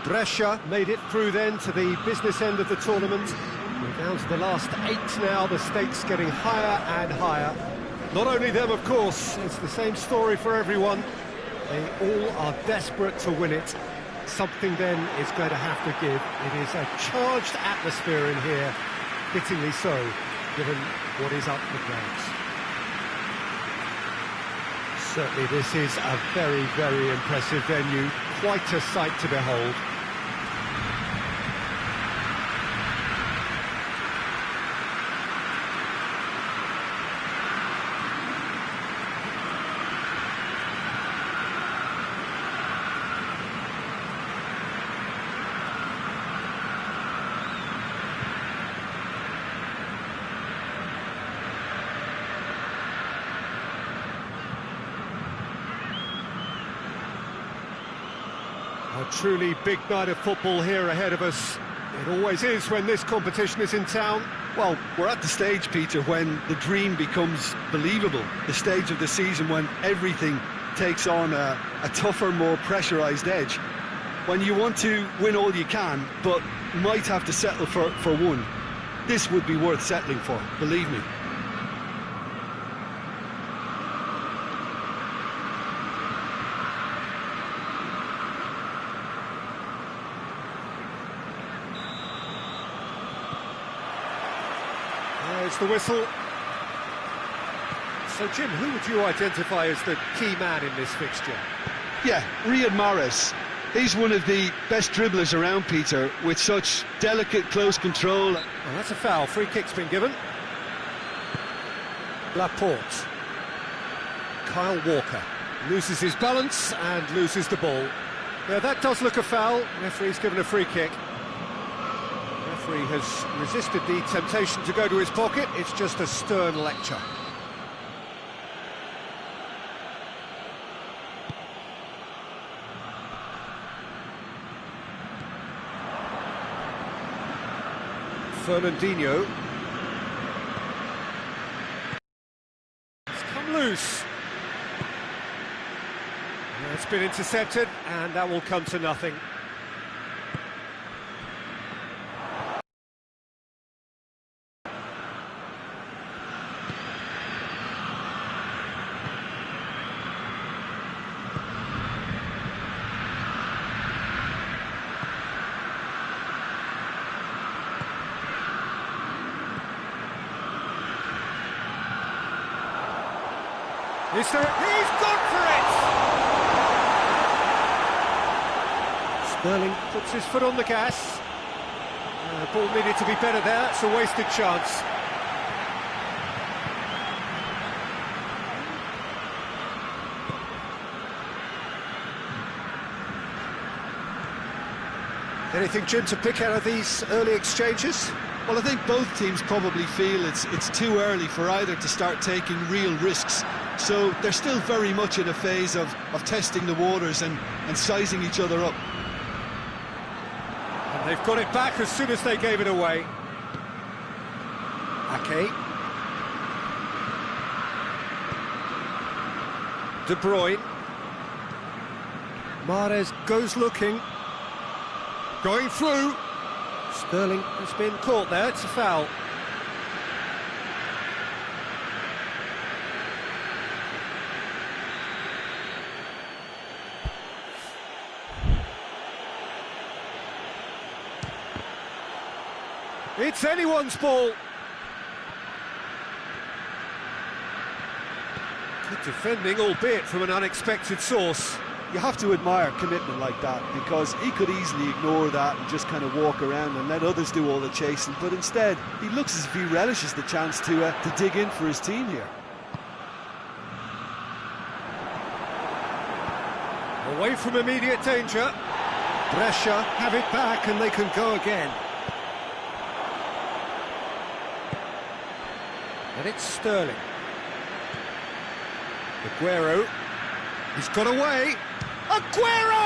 Brescia made it through then to the business end of the tournament. We're down to the last 8 now, the stakes getting higher and higher. Not only them, of course, it's the same story for everyone. They all are desperate to win it. Something then is going to have to give. It is a charged atmosphere in here, fittingly so, given what is up for grabs. Certainly this is a very, very impressive venue. Quite a sight to behold. A truly big night of football here ahead of us. It always is when this competition is in town. Well, we're at the stage, Peter, when the dream becomes believable. The stage of the season when everything takes on a tougher, more pressurised edge. When you want to win all you can, but might have to settle for one. This would be worth settling for, believe me. There's the whistle. So, Jim, who would you identify as the key man in this fixture? Yeah, Riyad Mahrez. He's one of the best dribblers around, Peter, with such delicate, close control. Well, that's a foul. Free kick's been given. Laporte. Kyle Walker loses his balance and loses the ball. Yeah, that does look a foul. Referee's given a free kick. Referee has resisted the temptation to go to his pocket. It's just a stern lecture. Fernandinho. It's come loose. It's been intercepted, and that will come to nothing. He's gone for it! Sterling puts his foot on the gas. The ball needed to be better there. It's a wasted chance. Anything, Jim, to pick out of these early exchanges? Well, I think both teams probably feel it's too early for either to start taking real risks. So they're still very much in a phase of testing the waters and sizing each other up. And they've got it back as soon as they gave it away. Ake. De Bruyne. Mahrez goes looking. Going through. Sterling has been caught there. It's a foul. It's anyone's ball. Good defending, albeit from an unexpected source. You have to admire commitment like that, because he could easily ignore that and just kind of walk around and let others do all the chasing, but instead he looks as if he relishes the chance to dig in for his team here. Away from immediate danger. Brescia have it back and they can go again. And it's Sterling. Aguero. He's got away. Aguero!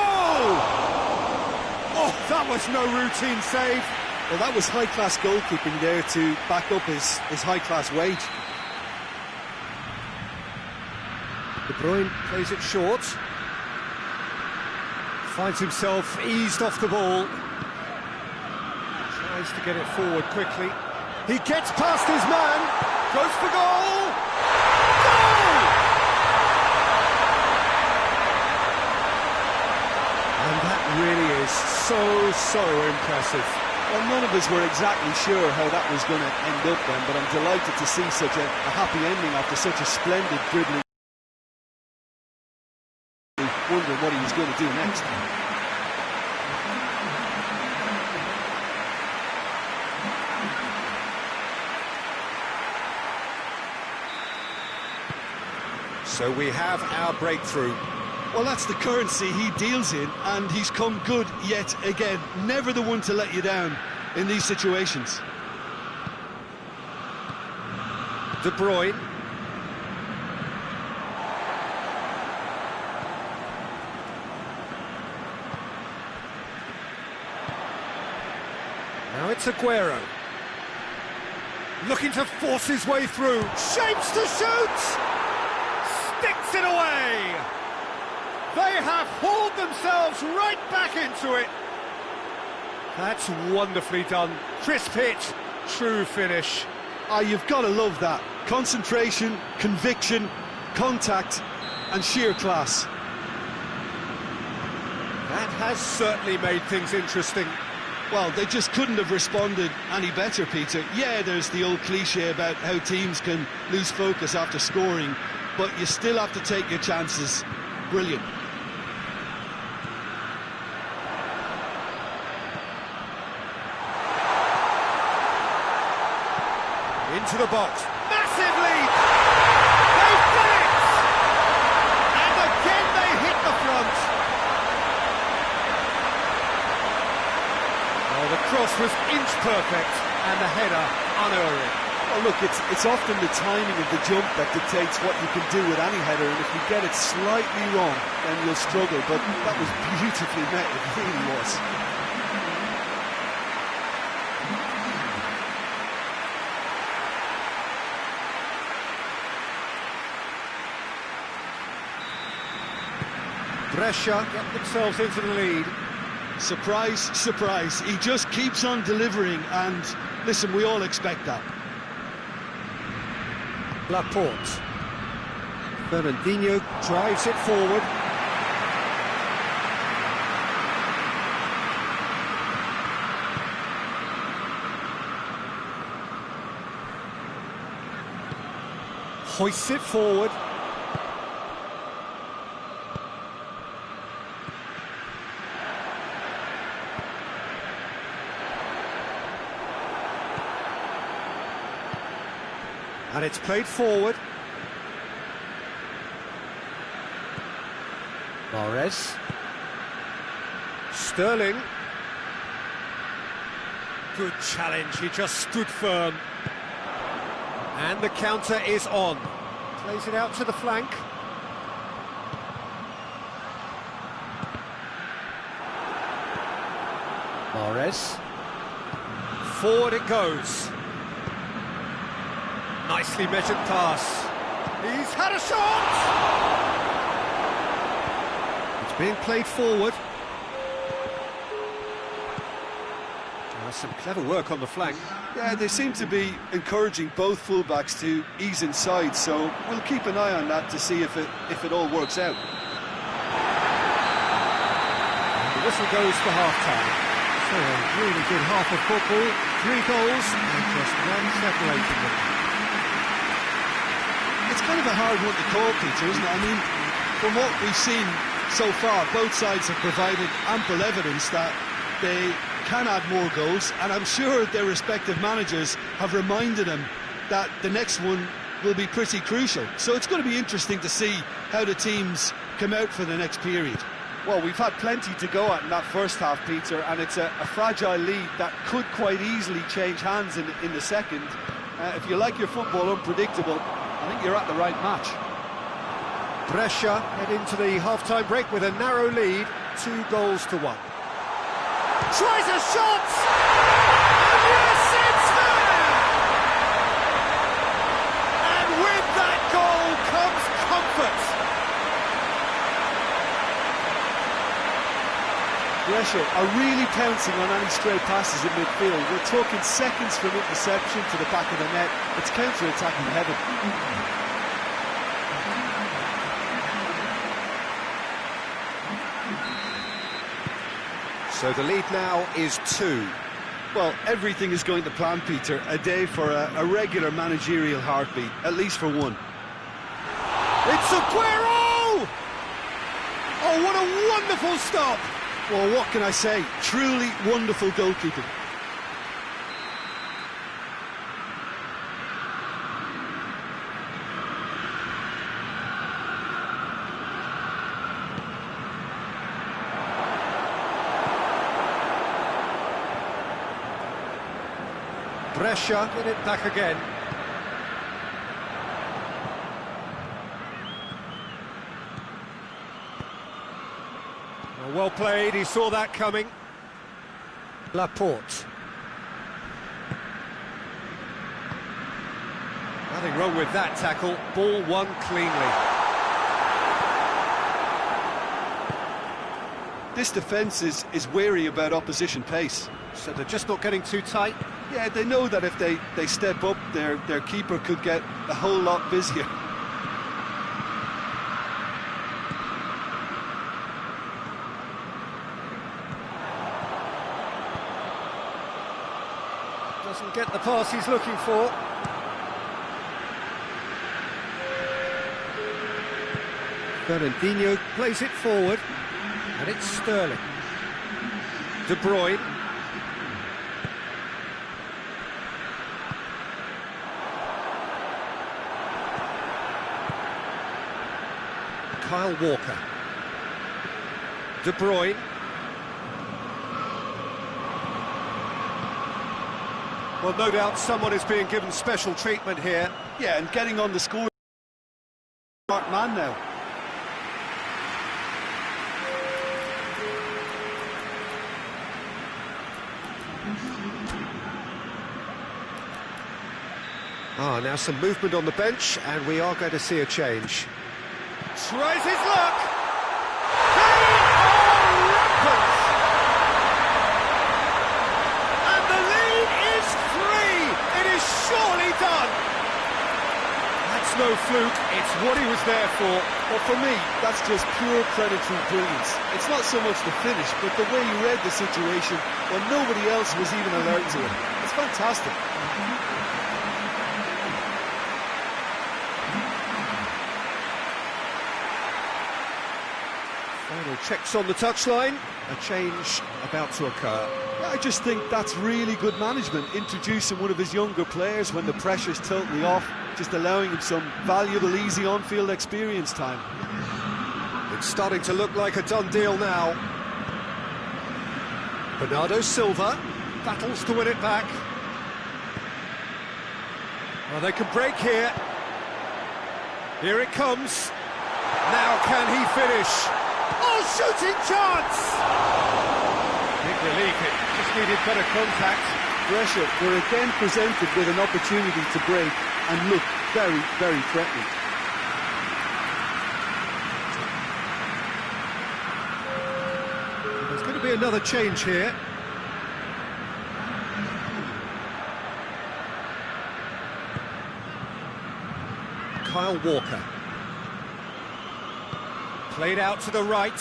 Oh, that was no routine save. Well, that was high-class goalkeeping there to back up his high-class wage. De Bruyne plays it short. Finds himself eased off the ball. Tries to get it forward quickly. He gets past his man. Goes for goal! Goal! And that really is so impressive. Well, none of us were exactly sure how that was going to end up then, but I'm delighted to see such a happy ending after such a splendid dribbling. Wondering what he was going to do next. So we have our breakthrough. Well, that's the currency he deals in, and he's come good yet again. Never the one to let you down in these situations. De Bruyne. Now it's Aguero. Looking to force his way through. Shapes to shoot! Sticks it away! They have hauled themselves right back into it. That's wonderfully done. Crisp hit, true finish. Ah, you've got to love that. Concentration, conviction, contact, and sheer class. That has certainly made things interesting. Well, they just couldn't have responded any better, Peter. Yeah, there's the old cliche about how teams can lose focus after scoring, but you still have to take your chances. Brilliant. Into the box. Massive lead! They've done it! And again they hit the front. cross was inch perfect, and the header unerring. Well, look, it's often the timing of the jump that dictates what you can do with any header, and if you get it slightly wrong, then you'll struggle, but that was beautifully met, it really was. Brescia get themselves into the lead. Surprise, surprise, he just keeps on delivering, and listen, we all expect that. Laporte. Fernandinho drives it forward. Hoists it forward. And it's played forward. Mahrez. Sterling. Good challenge, he just stood firm. And the counter is on. Plays it out to the flank. Mahrez. Forward it goes. Nicely measured pass. He's had a shot! It's being played forward. Some clever work on the flank. Yeah, they seem to be encouraging both fullbacks to ease inside, so we'll keep an eye on that to see if it all works out. The whistle goes for half-time. So a really good half of football, 3 goals and just one separating them. It's kind of a hard one to call, Peter, isn't it? I mean, from what we've seen so far, both sides have provided ample evidence that they can add more goals, and I'm sure their respective managers have reminded them that the next one will be pretty crucial. So it's going to be interesting to see how the teams come out for the next period. Well, we've had plenty to go at in that first half, Peter, and it's a fragile lead that could quite easily change hands in the second. If you like your football unpredictable, I think you're at the right match. Brescia head into the half-time break with a narrow lead, 2-1. Tries a shot! And yes, it's there! And with that goal comes comfort. Brescia are really pouncing on any stray passes in midfield. We're talking seconds from interception to the back of the net. It's counter-attacking heaven. So the lead now is 2. Well, everything is going to plan, Peter. A day for a regular managerial heartbeat, at least for one. It's Aguero! Oh, what a wonderful stop! Well, what can I say? Truly wonderful goalkeeping. Brescia get it back again. Well played, he saw that coming. Laporte. Nothing wrong with that tackle, ball won cleanly. This defence is wary about opposition pace. So they're just not getting too tight. Yeah, they know that if they step up, their keeper could get a whole lot busier. Doesn't get the pass he's looking for. Fernandinho plays it forward, and it's Sterling. De Bruyne. Kyle Walker. De Bruyne. Well, no doubt someone is being given special treatment here. Yeah, and getting on the score. Smart man now. Now some movement on the bench, and we are going to see a change. Tries his luck! They are rampant! And the lead is 3! It is surely done! That's no fluke, it's what he was there for. Well, for me, that's just pure predatory brilliance. It's not so much the finish, but the way he read the situation when nobody else was even alert to it. It's fantastic. Final checks on the touchline, a change about to occur. Yeah, I just think that's really good management, introducing one of his younger players when the pressure's totally off, just allowing him some valuable, easy on-field experience time. It's starting to look like a done deal now. Bernardo Silva battles to win it back. Well, they can break here. Here it comes. Now can he finish? Oh, shooting chance! Big relief, it just needed better contact. Brescia were again presented with an opportunity to break and look very, very threatening. There's going to be another change here. Kyle Walker. Played out to the right.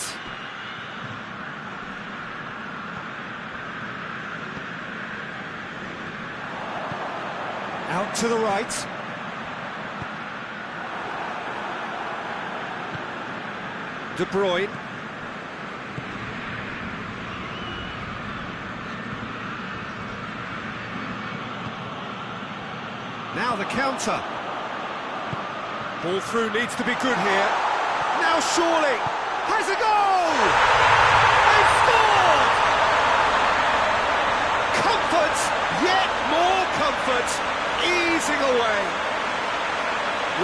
Out to the right. De Bruyne. Now the counter. Ball through needs to be good here. Now surely has a goal! They've scored! Comfort, yet more comfort, easing away.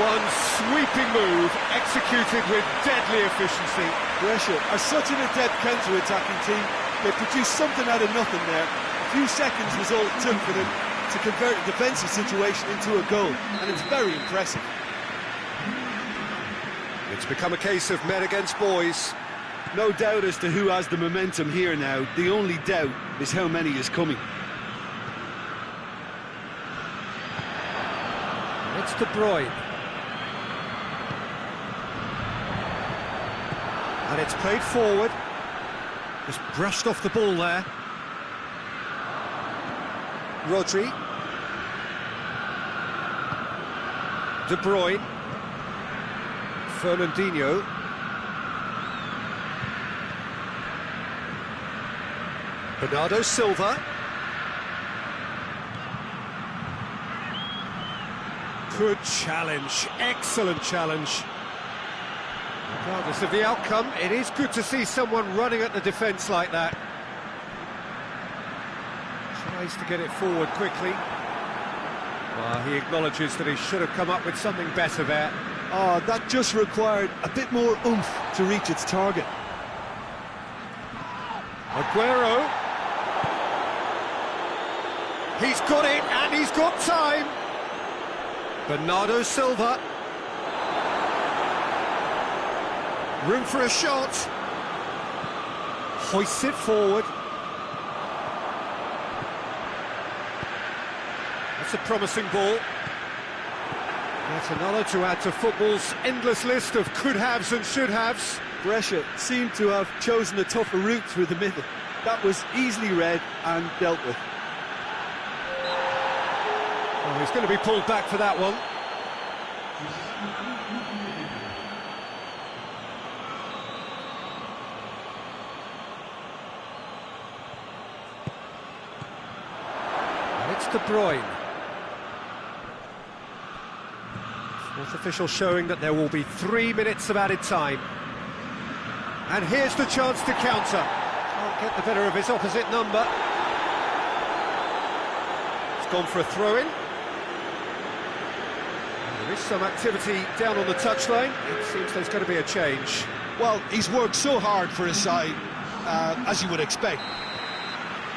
One sweeping move executed with deadly efficiency. Brescia are such an adept counter-attacking team. They produced something out of nothing there. A few seconds was all it took for them to convert a defensive situation into a goal, and it's very impressive. It's become a case of men against boys. No doubt as to who has the momentum here now. The only doubt is how many is coming. It's De Bruyne. And it's played forward. Just brushed off the ball there. Rodri. De Bruyne. Fernandinho. Bernardo Silva. Good challenge, excellent challenge. Regardless of the outcome, it is good to see someone running at the defence like that. Tries to get it forward quickly. Well, he acknowledges that he should have come up with something better there. Oh, that just required a bit more oomph to reach its target. Aguero. He's got it, and he's got time. Bernardo Silva. Room for a shot. Hoists it forward. That's a promising ball. That's another to add to football's endless list of could-haves and should-haves. Brescia seemed to have chosen a tougher route through the middle. That was easily read and dealt with. Oh, he's going to be pulled back for that one. And it's De Bruyne. Fourth official showing that there will be 3 minutes of added time. And here's the chance to counter. Can't get the better of his opposite number. gone for a throw-in. There is some activity down on the touchline. It seems there's going to be a change. Well, he's worked so hard for his side, as you would expect.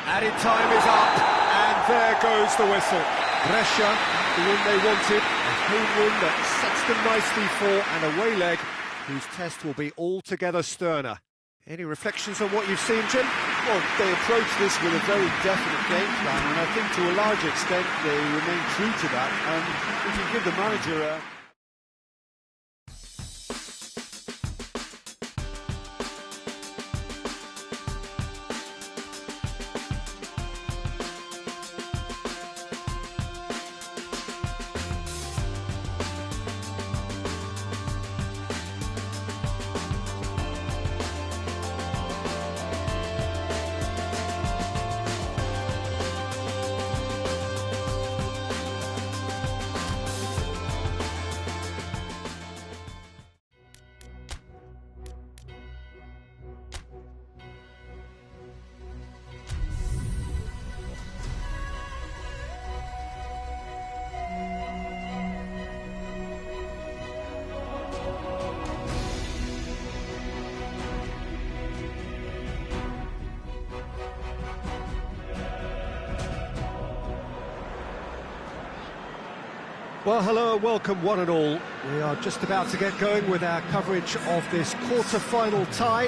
Added time is up, and there goes the whistle. Brescia, the win they wanted, a home win that sets them nicely for an away leg, whose test will be altogether sterner. Any reflections on what you've seen, Jim? Well, they approach this with a very definite game plan, and I think to a large extent they remain true to that. And if you give the manager a... Well, hello and welcome one and all. We are just about to get going with our coverage of this quarter-final tie.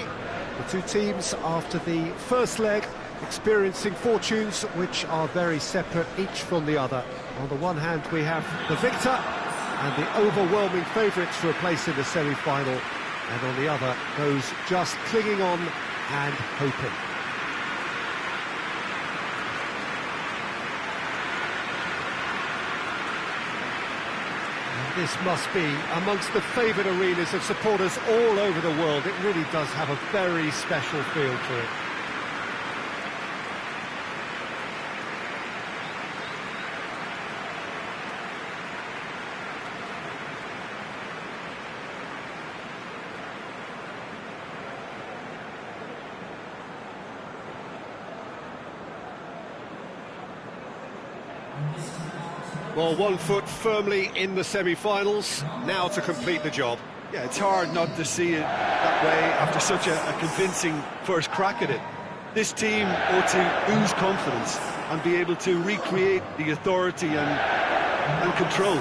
The two teams, after the first leg, experiencing fortunes which are very separate each from the other. On the one hand, we have the victor and the overwhelming favourites for a place in the semi-final, and on the other, those just clinging on and hoping. This must be amongst the favoured arenas of supporters all over the world. It really does have a very special feel to it. Well, 1 foot firmly in the semi-finals, now to complete the job. Yeah, it's hard not to see it that way after such a convincing first crack at it. This team ought to ooze confidence and be able to recreate the authority and control.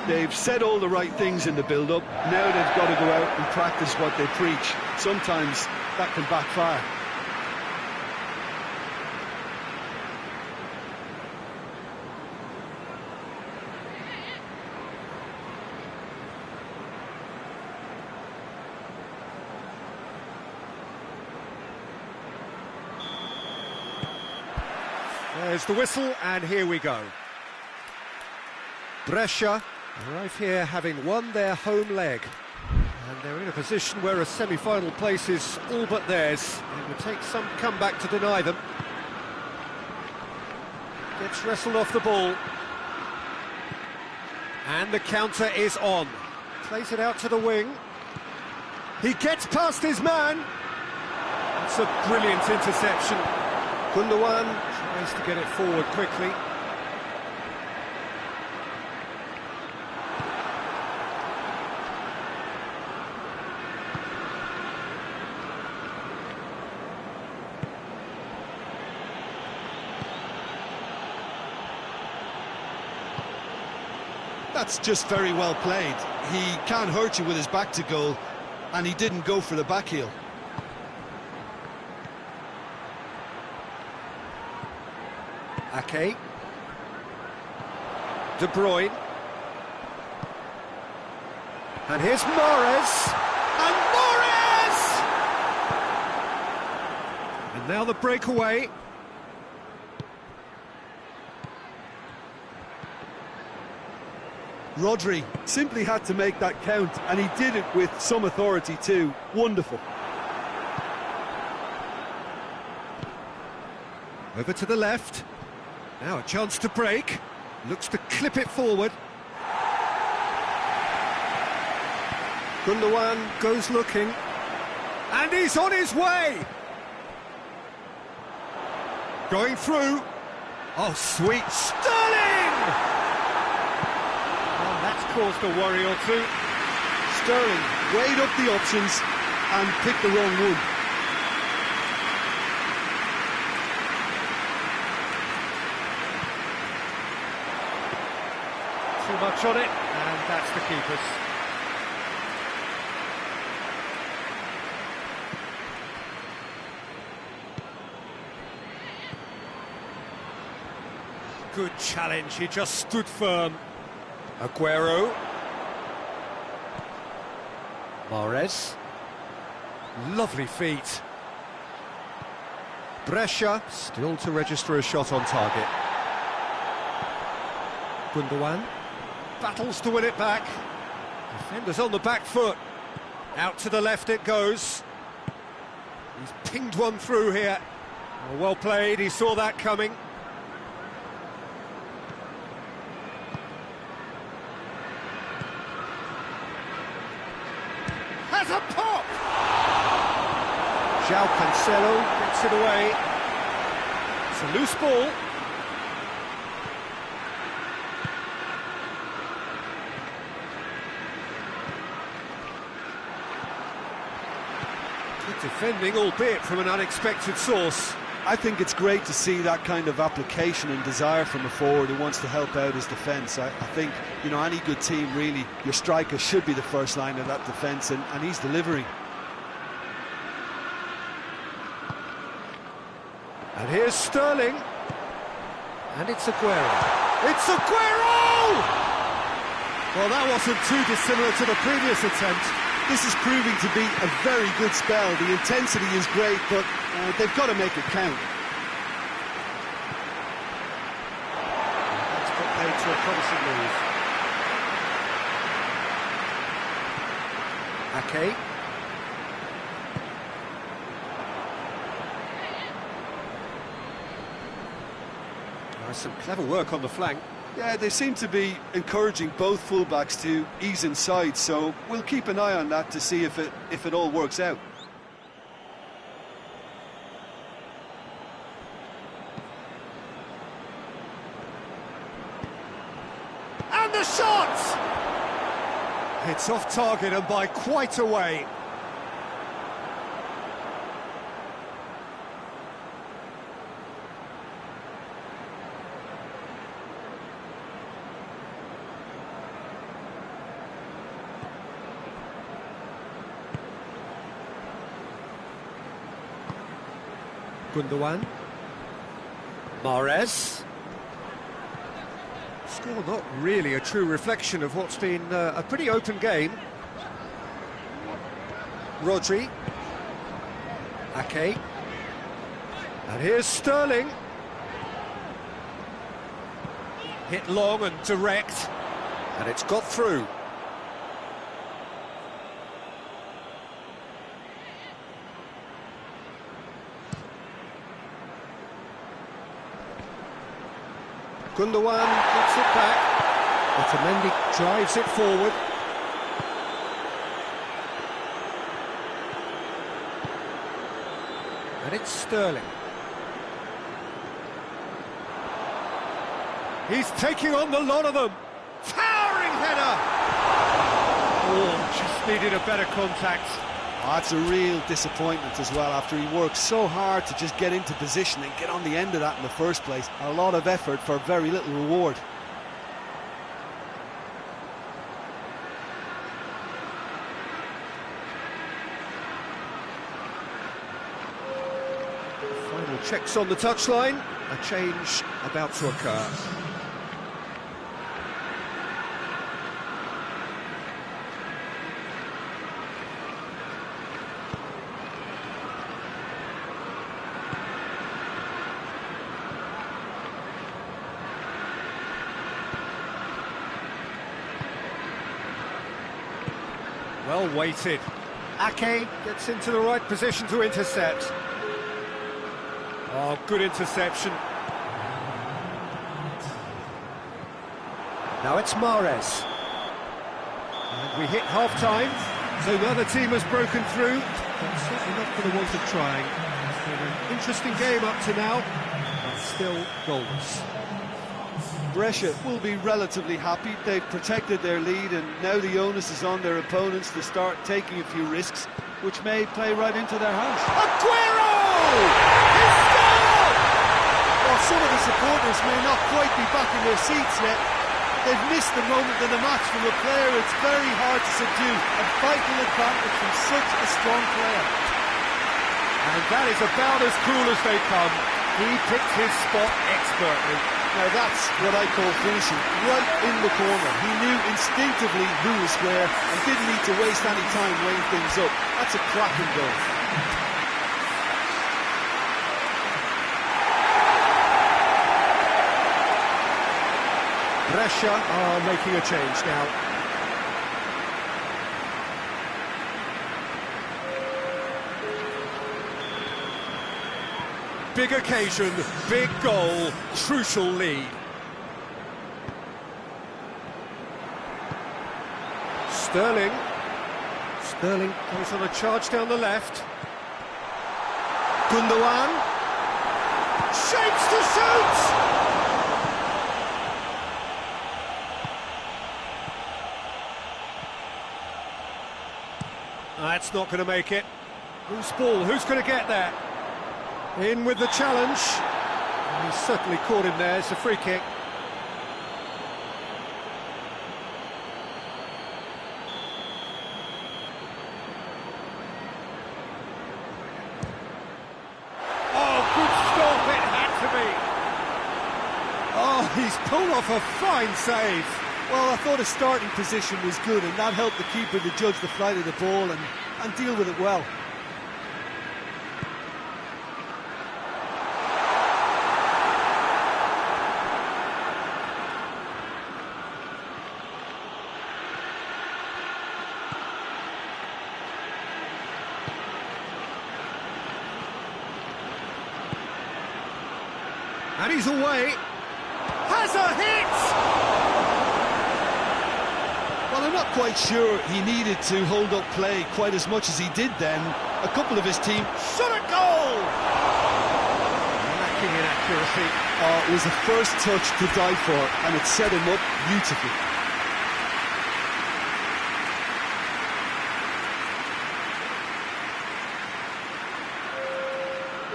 They've said all the right things in the build-up, now they've got to go out and practice what they preach. Sometimes that can backfire. There's the whistle, and here we go. Brescia arrive here having won their home leg. And they're in a position where a semi-final place is all but theirs. It would take some comeback to deny them. Gets wrestled off the ball. And the counter is on. Plays it out to the wing. He gets past his man. It's a brilliant interception. Gundogan tries to get it forward quickly. That's just very well played. He can't hurt you with his back to goal, and he didn't go for the back heel. Ake. De Bruyne. And here's Mahrez. And Mahrez! And now the breakaway. Rodri simply had to make that count, and he did it with some authority too. Wonderful. Over to the left. Now a chance to break. Looks to clip it forward. Gundogan goes looking. And he's on his way! Going through. Oh, sweet Sterling! Well, that's caused a worry or two. Sterling weighed up the options and picked the wrong one. Too much on it, and that's the keeper's. Good challenge, he just stood firm. Aguero. Mahrez. Lovely feet. Brescia still to register a shot on target. Gundogan battles to win it back. Defenders on the back foot. Out to the left it goes. He's pinged one through here. Well played, he saw that coming. Has a pop! João Cancelo gets it away. It's a loose ball. Good defending, albeit from an unexpected source. I think it's great to see that kind of application and desire from a forward who wants to help out his defence. I think, you know, any good team, really, your striker should be the first line of that defence, and he's delivering. And here's Sterling. And it's Aguero. It's Aguero! Well, that wasn't too dissimilar to the previous attempt. This is proving to be a very good spell. The intensity is great, but they've got to make it count. That's got paid to a promising move. Ake. Some clever work on the flank. Yeah, they seem to be encouraging both fullbacks to ease inside, so we'll keep an eye on that to see if it all works out. And the shot! It's off target and by quite a way. Gundogan. Mahrez. Score not really a true reflection of what's been a pretty open game. Rodri. Ake. And here's Sterling. Hit long and direct. And it's got through. Gundogan gets it back. Otamendi drives it forward. And it's Sterling. He's taking on the lot of them. Towering header! Oh, just needed a better contact. That's a real disappointment as well, after he worked so hard to just get into position and get on the end of that in the first place. A lot of effort for very little reward. Final checks on the touchline. A change about to occur. Well weighted. Ake gets into the right position to intercept. Oh, good interception. Now it's Mahrez. And we hit half-time, so neither team has broken through, but certainly not for the want of trying. It's been an interesting game up to now, but still goalless. Brescia will be relatively happy. They've protected their lead, and now the onus is on their opponents to start taking a few risks, which may play right into their hands. Aguero! He scored! While some of the supporters may not quite be back in their seats yet, they've missed the moment in the match from a player it's very hard to subdue. A vital advantage from such a strong player. And that is about as cool as they come. He picked his spot expertly. Now that's what I call finishing, right in the corner. He knew instinctively who was where and didn't need to waste any time weighing things up. That's a cracking goal. Brescia are making a change now. Big occasion, big goal, crucial lead. Sterling goes on a charge down the left. Gundogan shapes to shoot! That's not going to make it. Loose ball, who's going to get there? In with the challenge. He's certainly caught him there, it's a free kick. Oh, good stop, it had to be. Oh, he's pulled off a fine save. Well, I thought his starting position was good, and that helped the keeper to judge the flight of the ball and deal with it well. And he's away. Has a hit! Well, I'm not quite sure he needed to hold up play quite as much as he did then. A couple of his team shot a goal! Lacking in accuracy. It was a first touch to die for, and it set him up beautifully.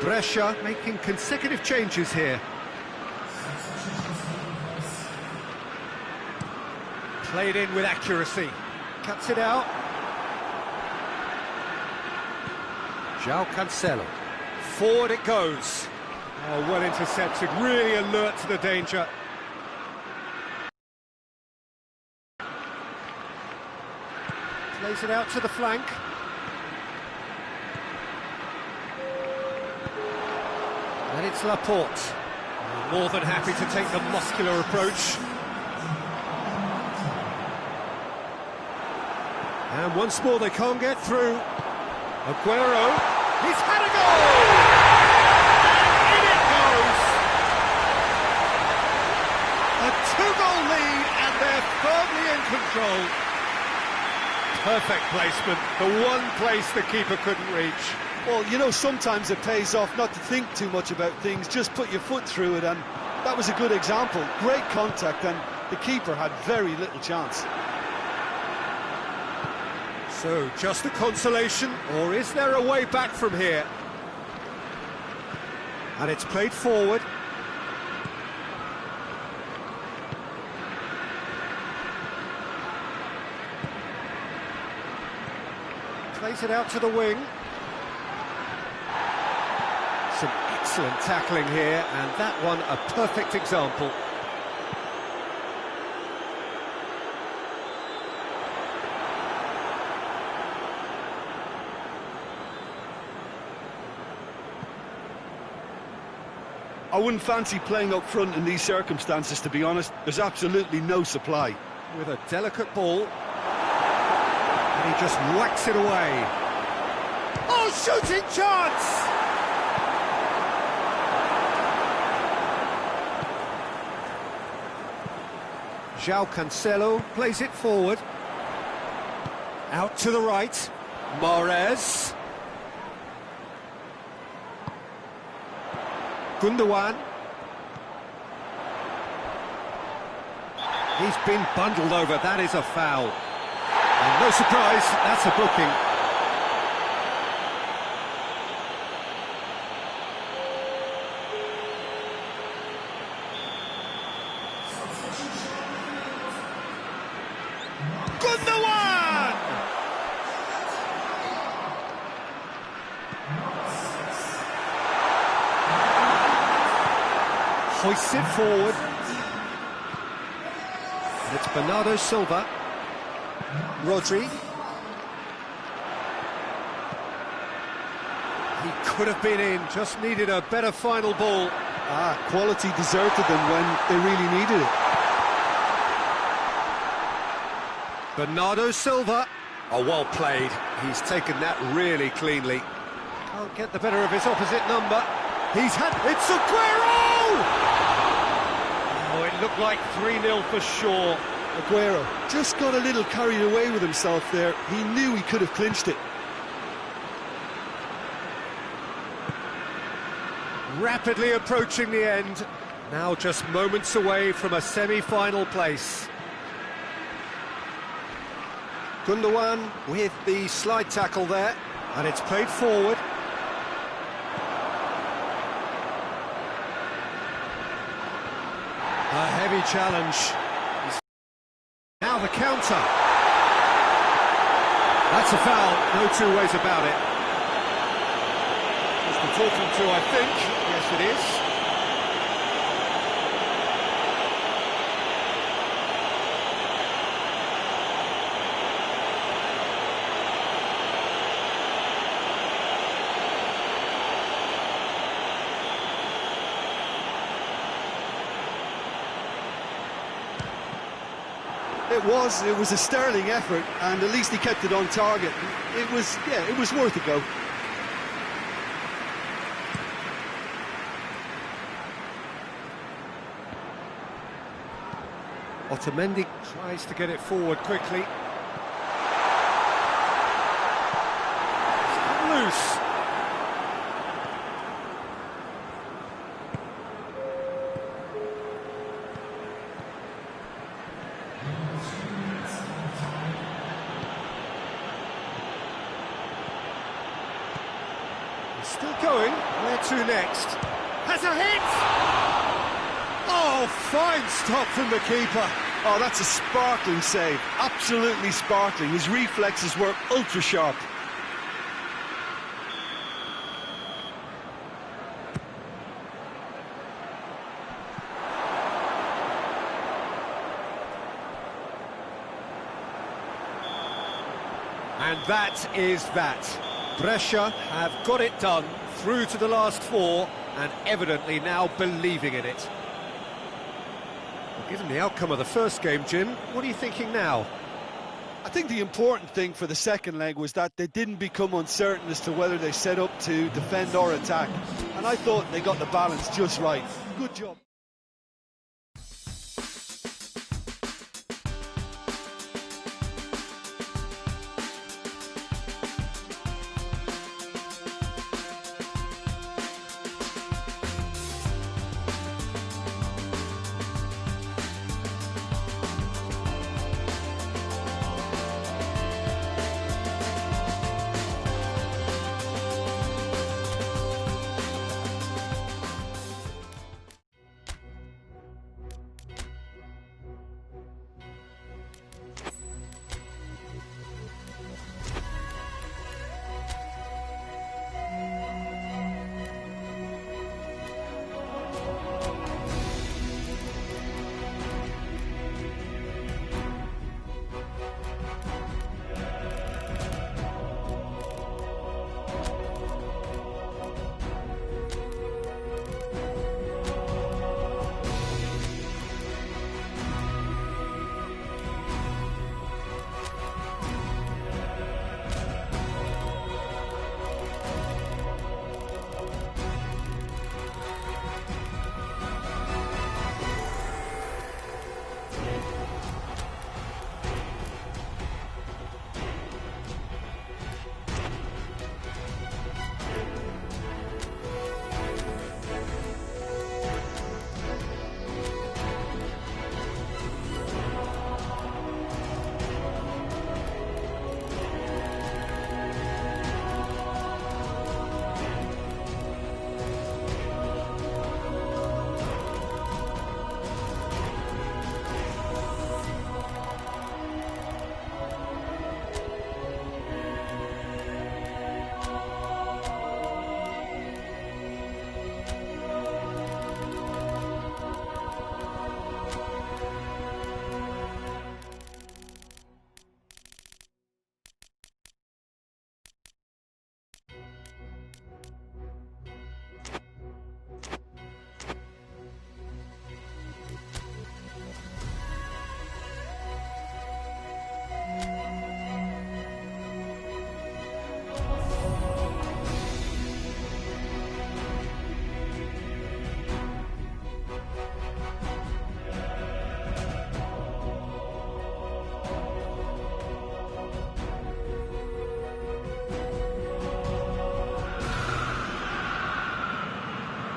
Brescia making consecutive changes here. Played in with accuracy. Cuts it out. João Cancelo. Forward it goes. Oh, well intercepted, really alert to the danger. Plays it out to the flank. And it's Laporte. More than happy to take the muscular approach. And once more they can't get through. Aguero, he's had a goal! And in it goes! A two-goal lead and they're firmly in control. Perfect placement, the one place the keeper couldn't reach. Well, you know, sometimes it pays off not to think too much about things, just put your foot through it, and that was a good example. Great contact, and the keeper had very little chance. So, just a consolation, or is there a way back from here? And it's played forward. Plays it out to the wing. Some excellent tackling here, and that one a perfect example. I wouldn't fancy playing up front in these circumstances, to be honest. There's absolutely no supply. With a delicate ball. And he just whacks it away. Oh, shooting chance! João Cancelo plays it forward. Out to the right. Mahrez. Gundogan. He's been bundled over, that is a foul. And no surprise, that's a booking. Gundogan! Hoists it forward. And it's Bernardo Silva. Rodri. He could have been in, just needed a better final ball. Quality deserted them when they really needed it. Bernardo Silva. Oh, well played. He's taken that really cleanly. Can't get the better of his opposite number. He's had... It's Aguero! Oh, it looked like 3-0 for sure. Aguero just got a little carried away with himself there. He knew he could have clinched it. Rapidly approaching the end. Now just moments away from a semi-final place. Gundogan with the slide tackle there, and it's played forward. A heavy challenge. Now the counter. That's a foul, no two ways about it. He's been talking to, I think. Yes, it is. It was a sterling effort, and at least he kept it on target. It was worth a go. Otamendi tries to get it forward quickly. It's come loose. Still going, where to next? Has a hit! Oh, fine stop from the keeper. Oh, that's a sparkling save, absolutely sparkling. His reflexes were ultra sharp. And that is that. Brescia have got it done, through to the last four, and evidently now believing in it. Well, given the outcome of the first game, Jim, what are you thinking now? I think the important thing for the second leg was that they didn't become uncertain as to whether they set up to defend or attack. And I thought they got the balance just right. Good job.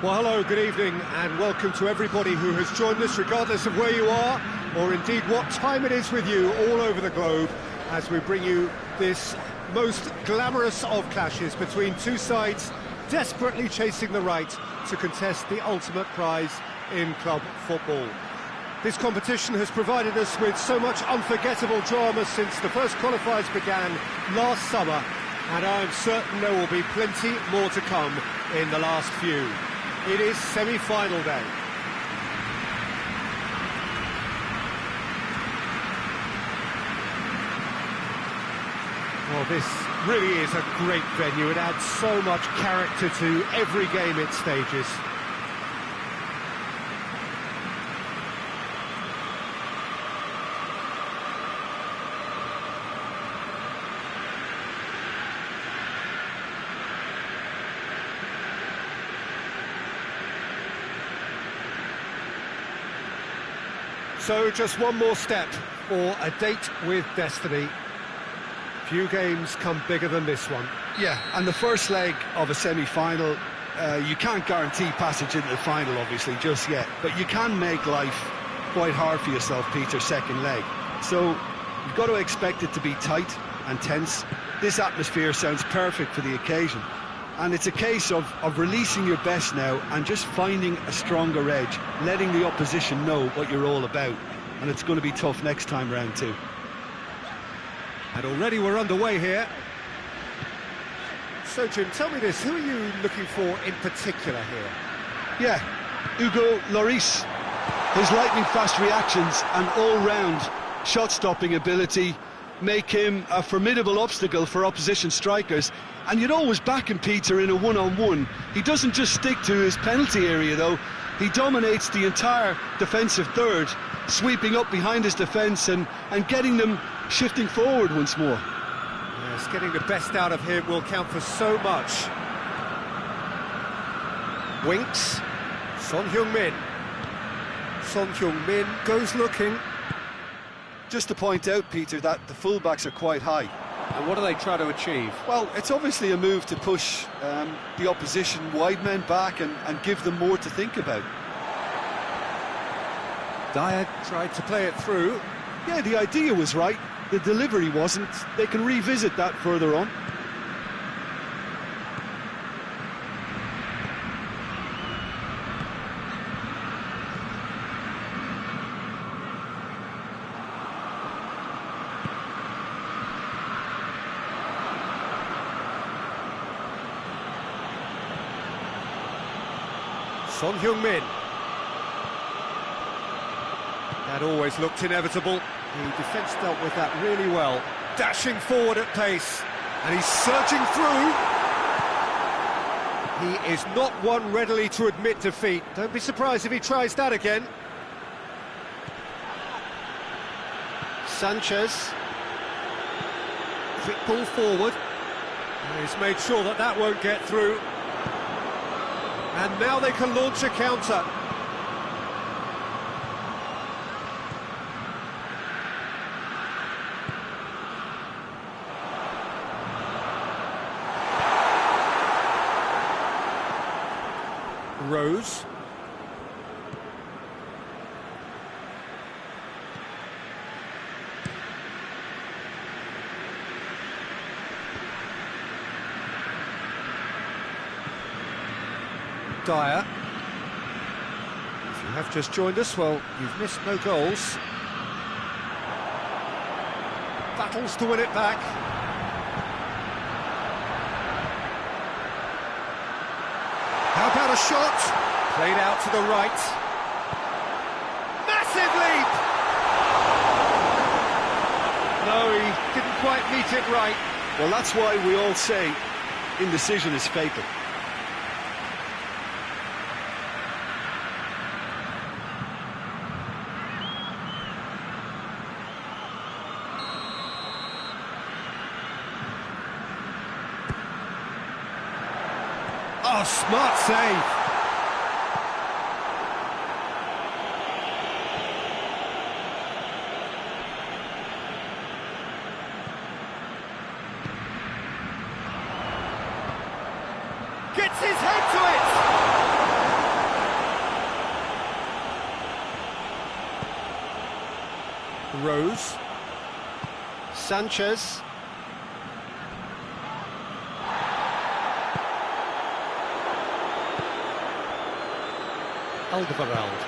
Well, hello, good evening, and welcome to everybody who has joined us, regardless of where you are, or indeed what time it is with you all over the globe, as we bring you this most glamorous of clashes between two sides desperately chasing the right to contest the ultimate prize in club football. This competition has provided us with so much unforgettable drama since the first qualifiers began last summer, and I am certain there will be plenty more to come in the last few. It is semi-final day. Well, this really is a great venue. It adds so much character to every game it stages. So just one more step for a date with destiny. Few games come bigger than this one. Yeah, and the first leg of a semi-final, you can't guarantee passage into the final, obviously, just yet. But you can make life quite hard for yourself, Peter, second leg. So you've got to expect it to be tight and tense. This atmosphere sounds perfect for the occasion. And it's a case of releasing your best now and just finding a stronger edge, letting the opposition know what you're all about. And it's going to be tough next time round too. And already we're underway here. So, Jim, tell me this, who are you looking for in particular here? Yeah, Hugo Lloris. His lightning-fast reactions and all-round shot-stopping ability make him a formidable obstacle for opposition strikers. And you'd always back him, Peter, in a one-on-one. He doesn't just stick to his penalty area, though. He dominates the entire defensive third, sweeping up behind his defence and getting them shifting forward once more. Yes, getting the best out of him will count for so much. Winks. Son Heung-min. Son Heung-min goes looking. Just to point out, Peter, that the fullbacks are quite high. And what do they try to achieve? Well, it's obviously a move to push the opposition wide men back and give them more to think about. Dyer tried to play it through. Yeah, the idea was right. The delivery wasn't. They can revisit that further on. Son Heung-min. That always looked inevitable. The defence dealt with that really well. Dashing forward at pace. And he's surging through. He is not one readily to admit defeat. Don't be surprised if he tries that again. Sanchez. Quick ball forward. And he's made sure that that won't get through. And now they can launch a counter. Rose. Dyer. If you have just joined us, well, you've missed no goals. Battles to win it back. How about a shot? Played out to the right. Massive leap! No, he didn't quite meet it right. Well, that's why we all say indecision is fatal. Oh, smart save. Gets his head to it. Rose. Sanchez. Alderweireld.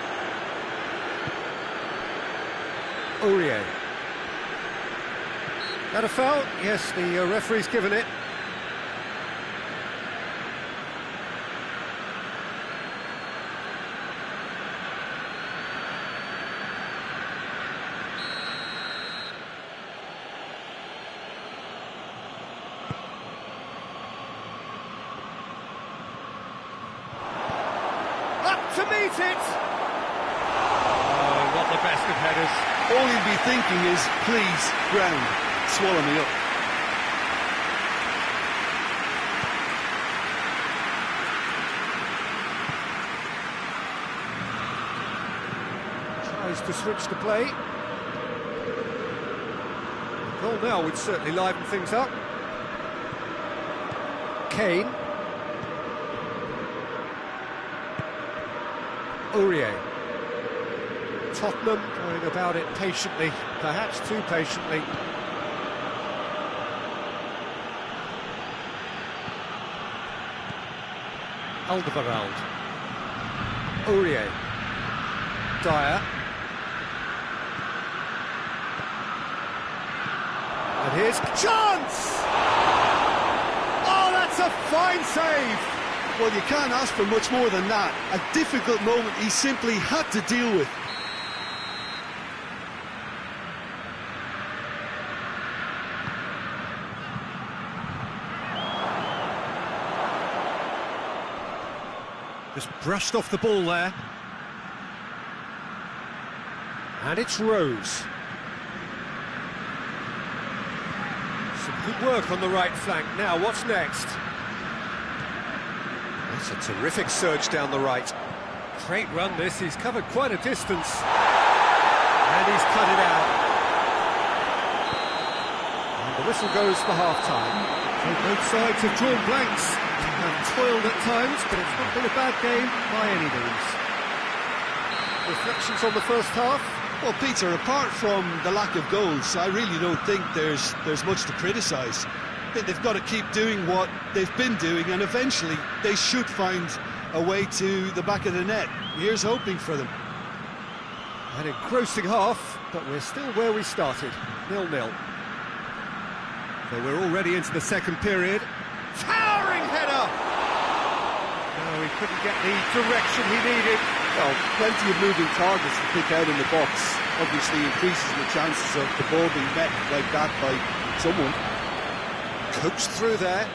Aurier. That a foul? Yes, the referee's given it. To meet it! Oh, not the best of headers. All you'd be thinking is, please, ground, swallow me up. Tries to switch the play. A goal now would certainly liven things up. Kane. Aurier. Tottenham going about it patiently, perhaps too patiently. Alderweireld. Aurier. Dyer. And here's chance! Oh, that's a fine save! Well, you can't ask for much more than that. A difficult moment he simply had to deal with. Just brushed off the ball there. And it's Rose. Some good work on the right flank. Now, what's next? That's a terrific surge down the right. Great run this, he's covered quite a distance. And he's cut it out. And the whistle goes for half-time. So both sides have drawn blanks and toiled at times, but it's not been a bad game by any means. Reflections on the first half? Well, Peter, apart from the lack of goals, I really don't think there's much to criticise. They've got to keep doing what they've been doing, and eventually they should find a way to the back of the net. Here's hoping for them. An engrossing half, but we're still where we started, 0-0. So we're already into the second period. Towering header! No, he couldn't get the direction he needed. Well, plenty of moving targets to pick out in the box. Obviously increases the chances of the ball being met like that by someone. Coaxed through there.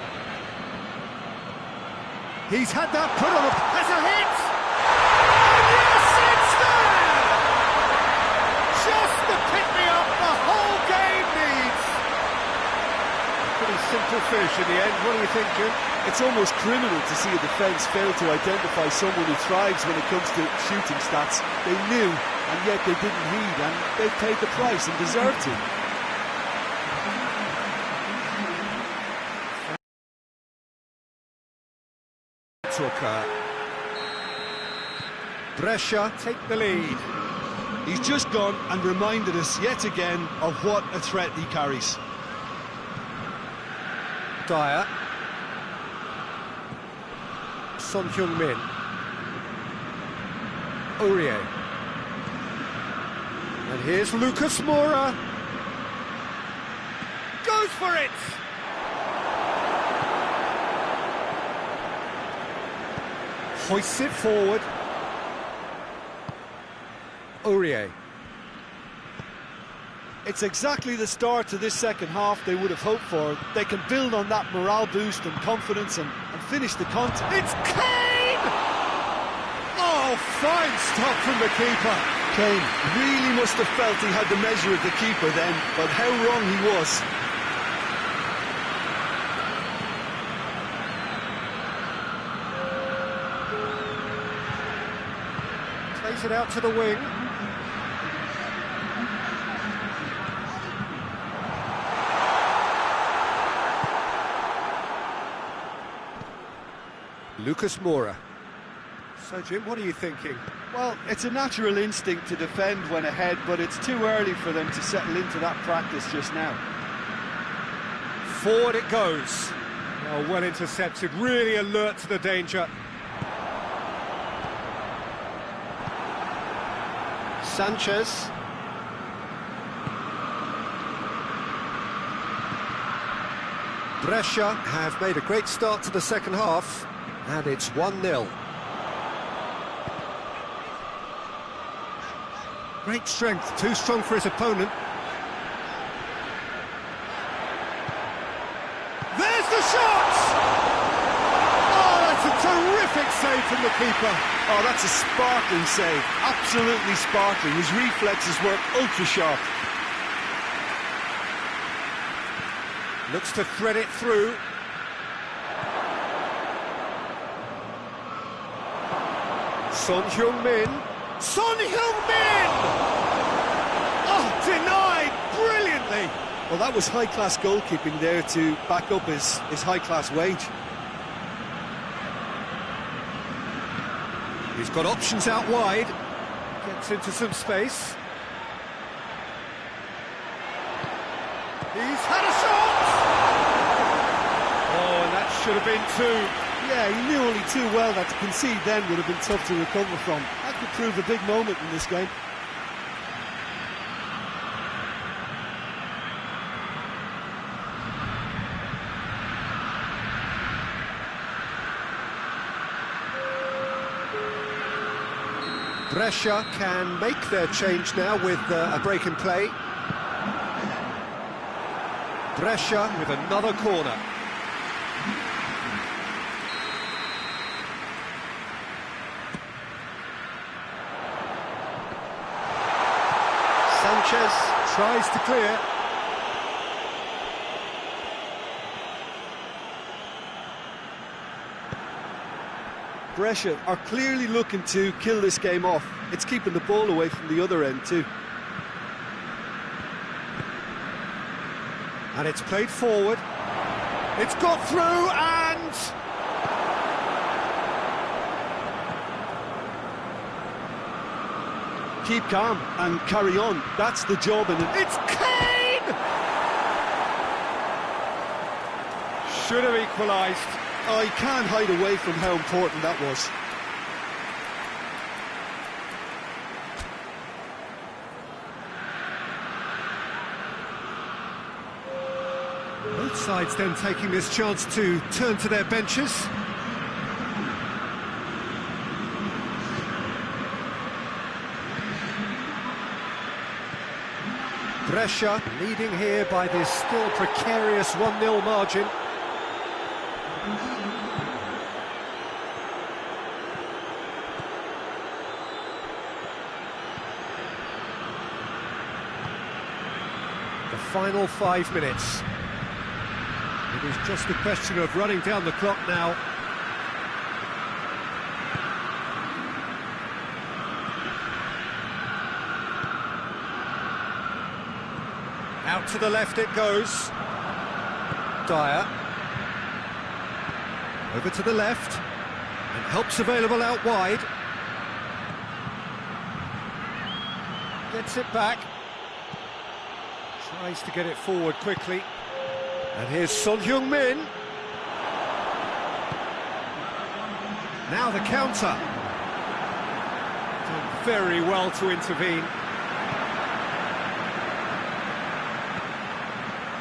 He's had that put on as a hit! And yes, it's there! Just the pick-me-up the whole game needs! A pretty simple finish in the end. What do you think, Jim? It's almost criminal to see a defence fail to identify someone who thrives when it comes to shooting stats. They knew, and yet they didn't heed, and they paid the price and deserved to. To occur. Brescia take the lead. He's just gone and reminded us yet again of what a threat he carries. Dyer. Son Heung-min. Aurier. And here's Lucas Moura. Goes for it! Hoists it forward. Aurier. It's exactly the start to this second half they would have hoped for. They can build on that morale boost and confidence and finish the contest. It's Kane! Oh, fine stop from the keeper. Kane really must have felt he had the measure of the keeper then, but how wrong he was. Plays it out to the wing. Lucas Moura. So, Jim, what are you thinking? Well, it's a natural instinct to defend when ahead, but it's too early for them to settle into that practice just now. Forward it goes. Well intercepted, really alert to the danger. Sanchez. Brescia have made a great start to the second half, and it's 1-0. Great strength, too strong for his opponent. There's the shot! Oh, that's a terrific save from the keeper. Oh, that's a sparkling save, absolutely sparkling. His reflexes work ultra-sharp. Looks to thread it through. Son Heung-min. Son Heung-min! Oh, denied brilliantly. Well, that was high-class goalkeeping there to back up his high-class wage. He's got options out wide. Gets into some space. He's had a shot! Oh, and that should have been two. Yeah, he knew only too well that to concede then would have been tough to recover from. That could prove a big moment in this game. Brescia can make their change now with a break in play. Brescia with another corner. Sanchez tries to clear. Brescia are clearly looking to kill this game off. It's keeping the ball away from the other end too. And it's played forward. It's got through and... Keep calm and carry on. That's the job. And It's Kane! Should have equalised. I can't hide away from how important that was. Both sides then taking this chance to turn to their benches. Brescia leading here by this still precarious 1-0 margin. The final 5 minutes. It is just a question of running down the clock now. Out to the left it goes. Dyer. Over to the left. And help's available out wide. Gets it back. Tries to get it forward quickly. And here's Son Heung-min. Now the counter. Done very well to intervene.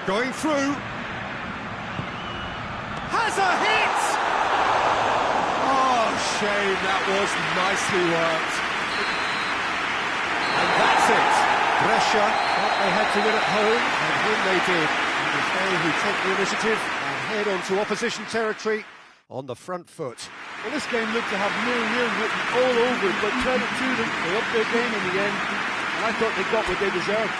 Going through. Has a hit! Oh, shame, that was nicely worked. And that's it. Brescia thought they had to win at home, and win they did. It was they who take the initiative and head onto opposition territory on the front foot. Well, this game looked to have 0-0 written all over it, but credit to them, they upped their game in the end, and I thought they got what they deserved.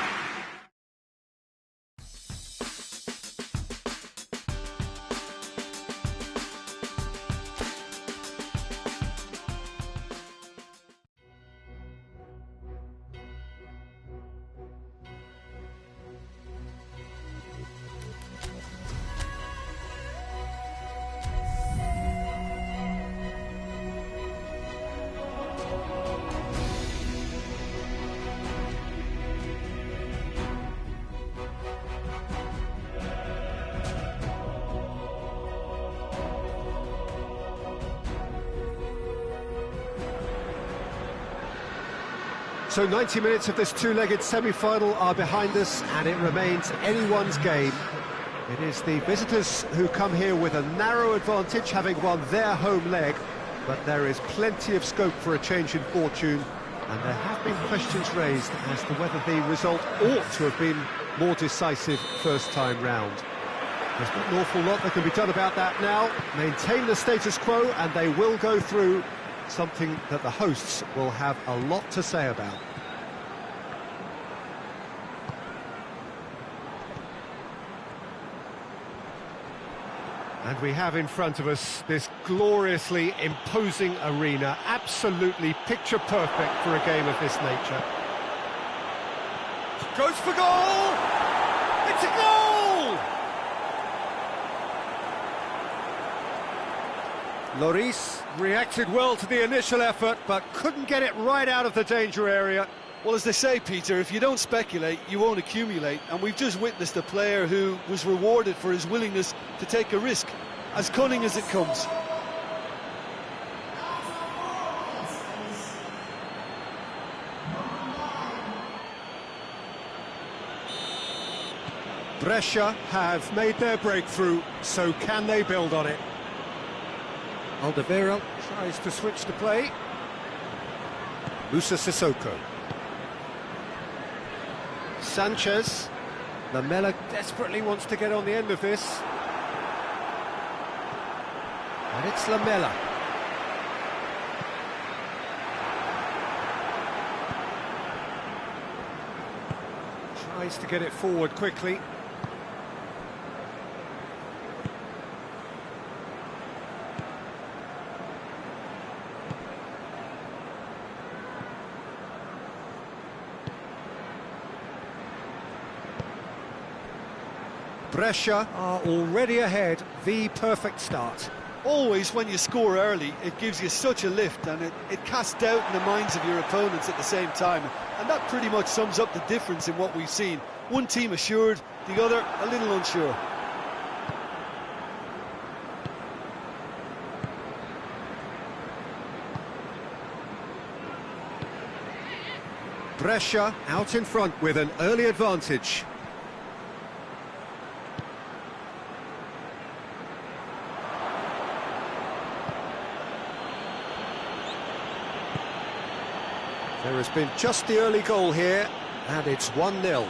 So 90 minutes of this two-legged semi-final are behind us, and it remains anyone's game. It is the visitors who come here with a narrow advantage, having won their home leg, but there is plenty of scope for a change in fortune, and there have been questions raised as to whether the result ought to have been more decisive first time round. There's not an awful lot that can be done about that now. Maintain the status quo, and they will go through, something that the hosts will have a lot to say about. And we have in front of us this gloriously imposing arena, absolutely picture perfect for a game of this nature. Goes for goal! It's a goal! Lloris reacted well to the initial effort, but couldn't get it right out of the danger area. Well, as they say, Peter, if you don't speculate, you won't accumulate. And we've just witnessed a player who was rewarded for his willingness to take a risk, as cunning as it comes. Brescia have made their breakthrough, so can they build on it? Alderweireld tries to switch the play. Musa Sissoko. Sanchez. Lamela desperately wants to get on the end of this. And it's Lamela. Tries to get it forward quickly. Brescia are already ahead, the perfect start. Always, when you score early, it gives you such a lift, and it casts doubt in the minds of your opponents at the same time. And that pretty much sums up the difference in what we've seen. One team assured, the other a little unsure. Brescia out in front with an early advantage. There has been just the early goal here, and it's 1-0.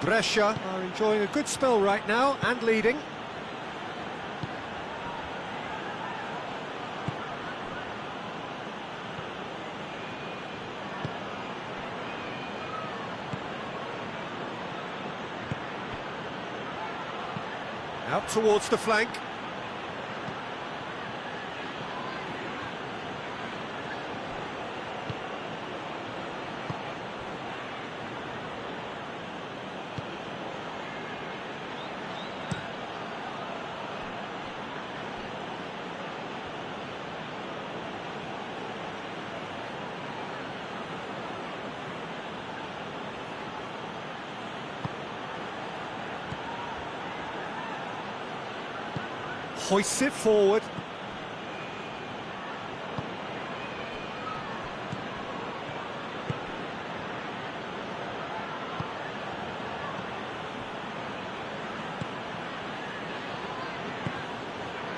Brescia are enjoying a good spell right now and leading. Out towards the flank. Hoists it forward.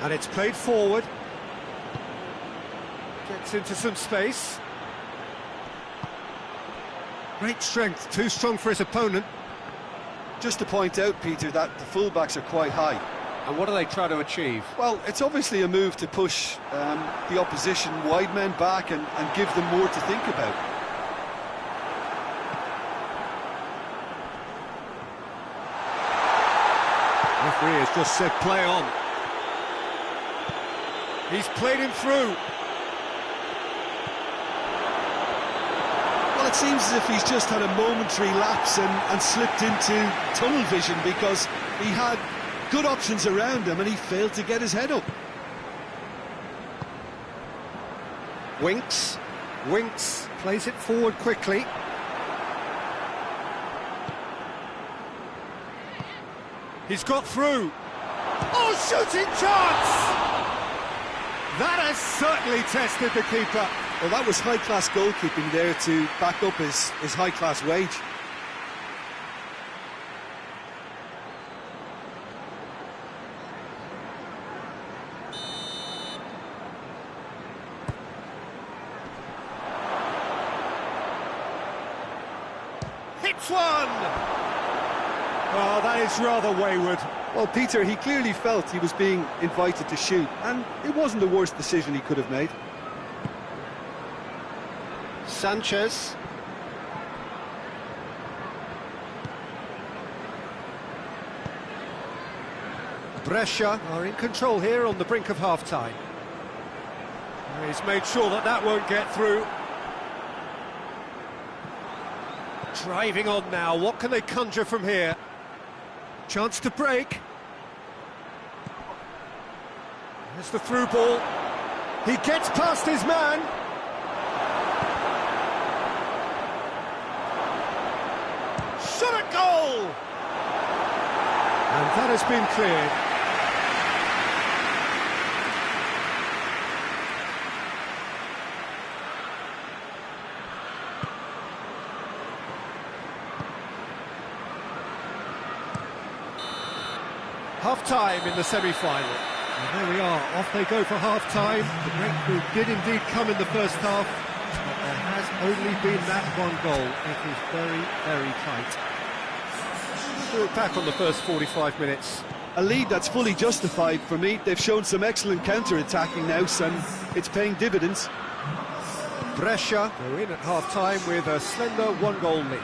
And it's played forward. Gets into some space. Great strength, too strong for his opponent. Just to point out, Peter, that the fullbacks are quite high. And what do they try to achieve? Well, it's obviously a move to push the opposition wide men back and give them more to think about. Referee has just said play on. He's played him through. Well, it seems as if he's just had a momentary lapse and slipped into tunnel vision, because he had good options around him and he failed to get his head up. Winks plays it forward quickly. He's got through. Oh, shooting chance! That has certainly tested the keeper. Well, that was high-class goalkeeping there to back up his high-class wage. Hits one! Oh, that is rather wayward. Well, Peter, he clearly felt he was being invited to shoot, and it wasn't the worst decision he could have made. Sanchez. Brescia are in control here on the brink of half-time. He's made sure that that won't get through. Driving on now, what can they conjure from here? Chance to break. There's the through ball. He gets past his man. Shot at goal! And that has been cleared. Half-time in the semi-final. And there we are, off they go for half-time. The breakthrough did indeed come in the first half, but there has only been that one goal. It is very, very tight. We'll look back on the first 45 minutes. A lead that's fully justified for me. They've shown some excellent counter-attacking now, and it's paying dividends. Brescia go in at half-time with a slender one-goal lead.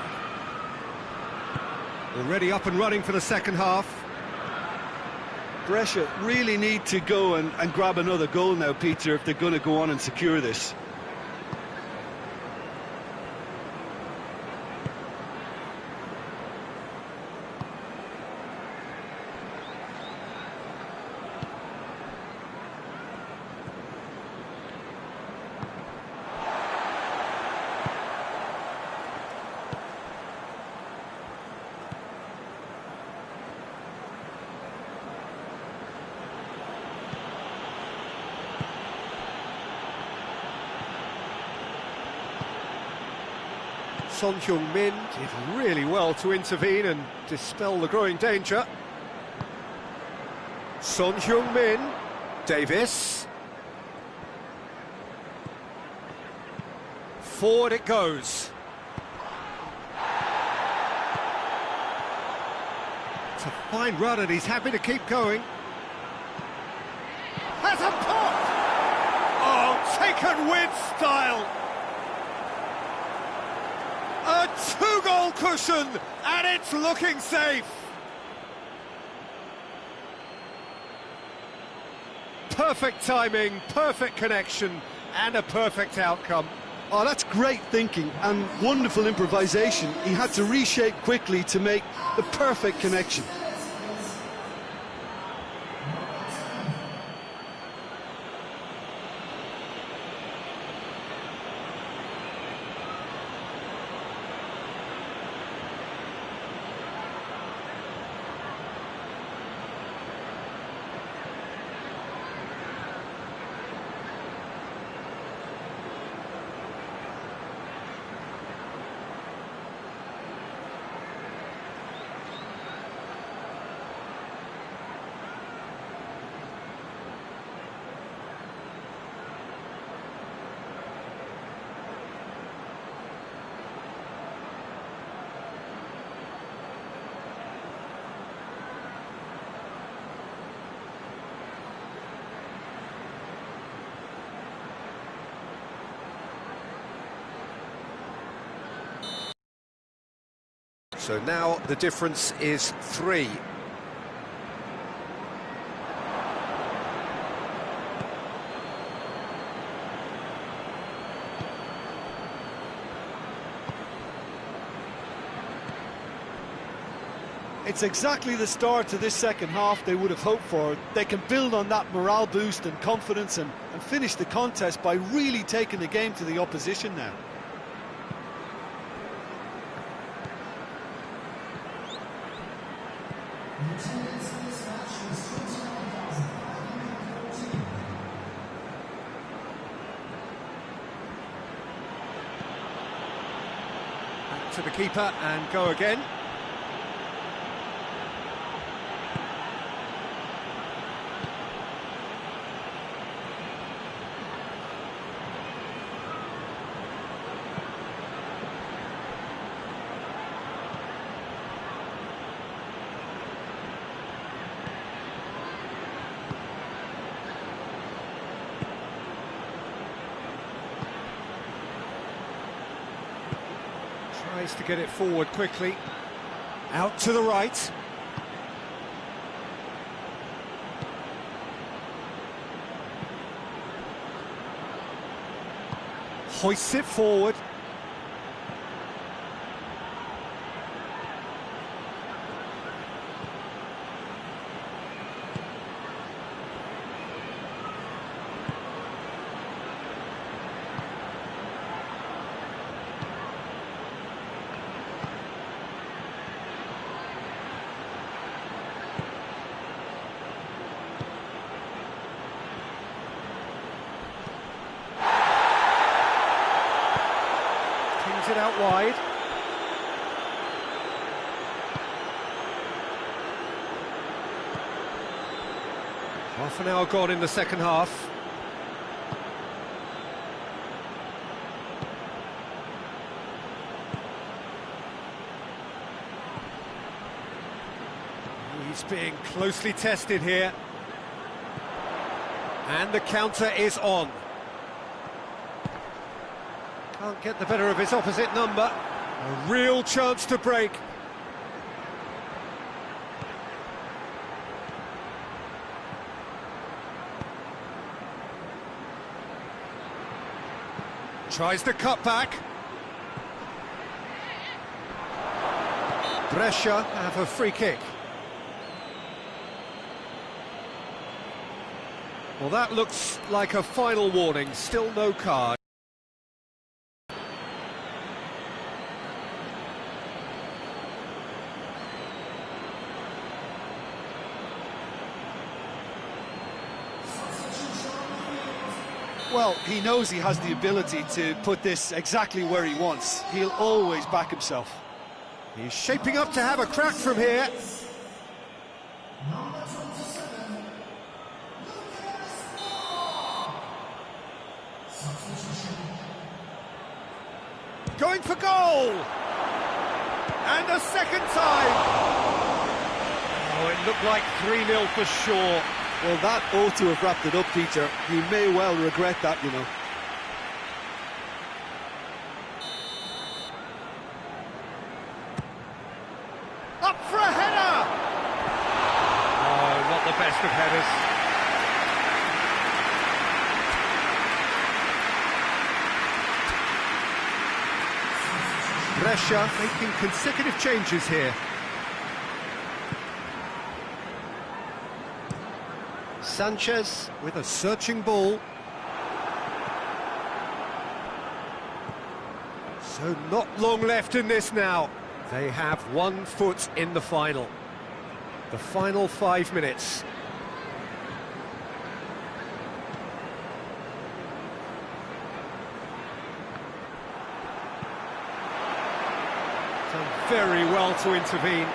Already up and running for the second half. Brescia really need to go and grab another goal now, Peter, if they're going to go on and secure this. Son Heung-min did really well to intervene and dispel the growing danger. Son Heung-min, Davis. Forward it goes. It's a fine run and he's happy to keep going. Has a pop! Oh, taken with style! A two-goal cushion, and it's looking safe. Perfect timing, perfect connection, and a perfect outcome. Oh, that's great thinking and wonderful improvisation. He had to reshape quickly to make the perfect connection. So now the difference is 3. It's exactly the start to this second half they would have hoped for. They can build on that morale boost and confidence and finish the contest by really taking the game to the opposition now. to the keeper and go again. Tries to get it forward quickly. Out to the right. Hoists it forward. It out wide. Half an hour gone in the second half. He's being closely tested here. And the counter is on. Can't get the better of his opposite number. A real chance to break. Tries the cut back. Brescia have a free kick. Well, that looks like a final warning. Still no card. Well, he knows he has the ability to put this exactly where he wants. He'll always back himself. He's shaping up to have a crack from here. Going for goal! And a second time! Oh, it looked like 3-0 for sure. Well, that ought to have wrapped it up, Peter. He may well regret that, you know. Up for a header! Oh, not the best of headers. Brescia making consecutive changes here. Sanchez with a searching ball. So not long left in this now. They have 1 foot in the final. The final 5 minutes. Done very well to intervene.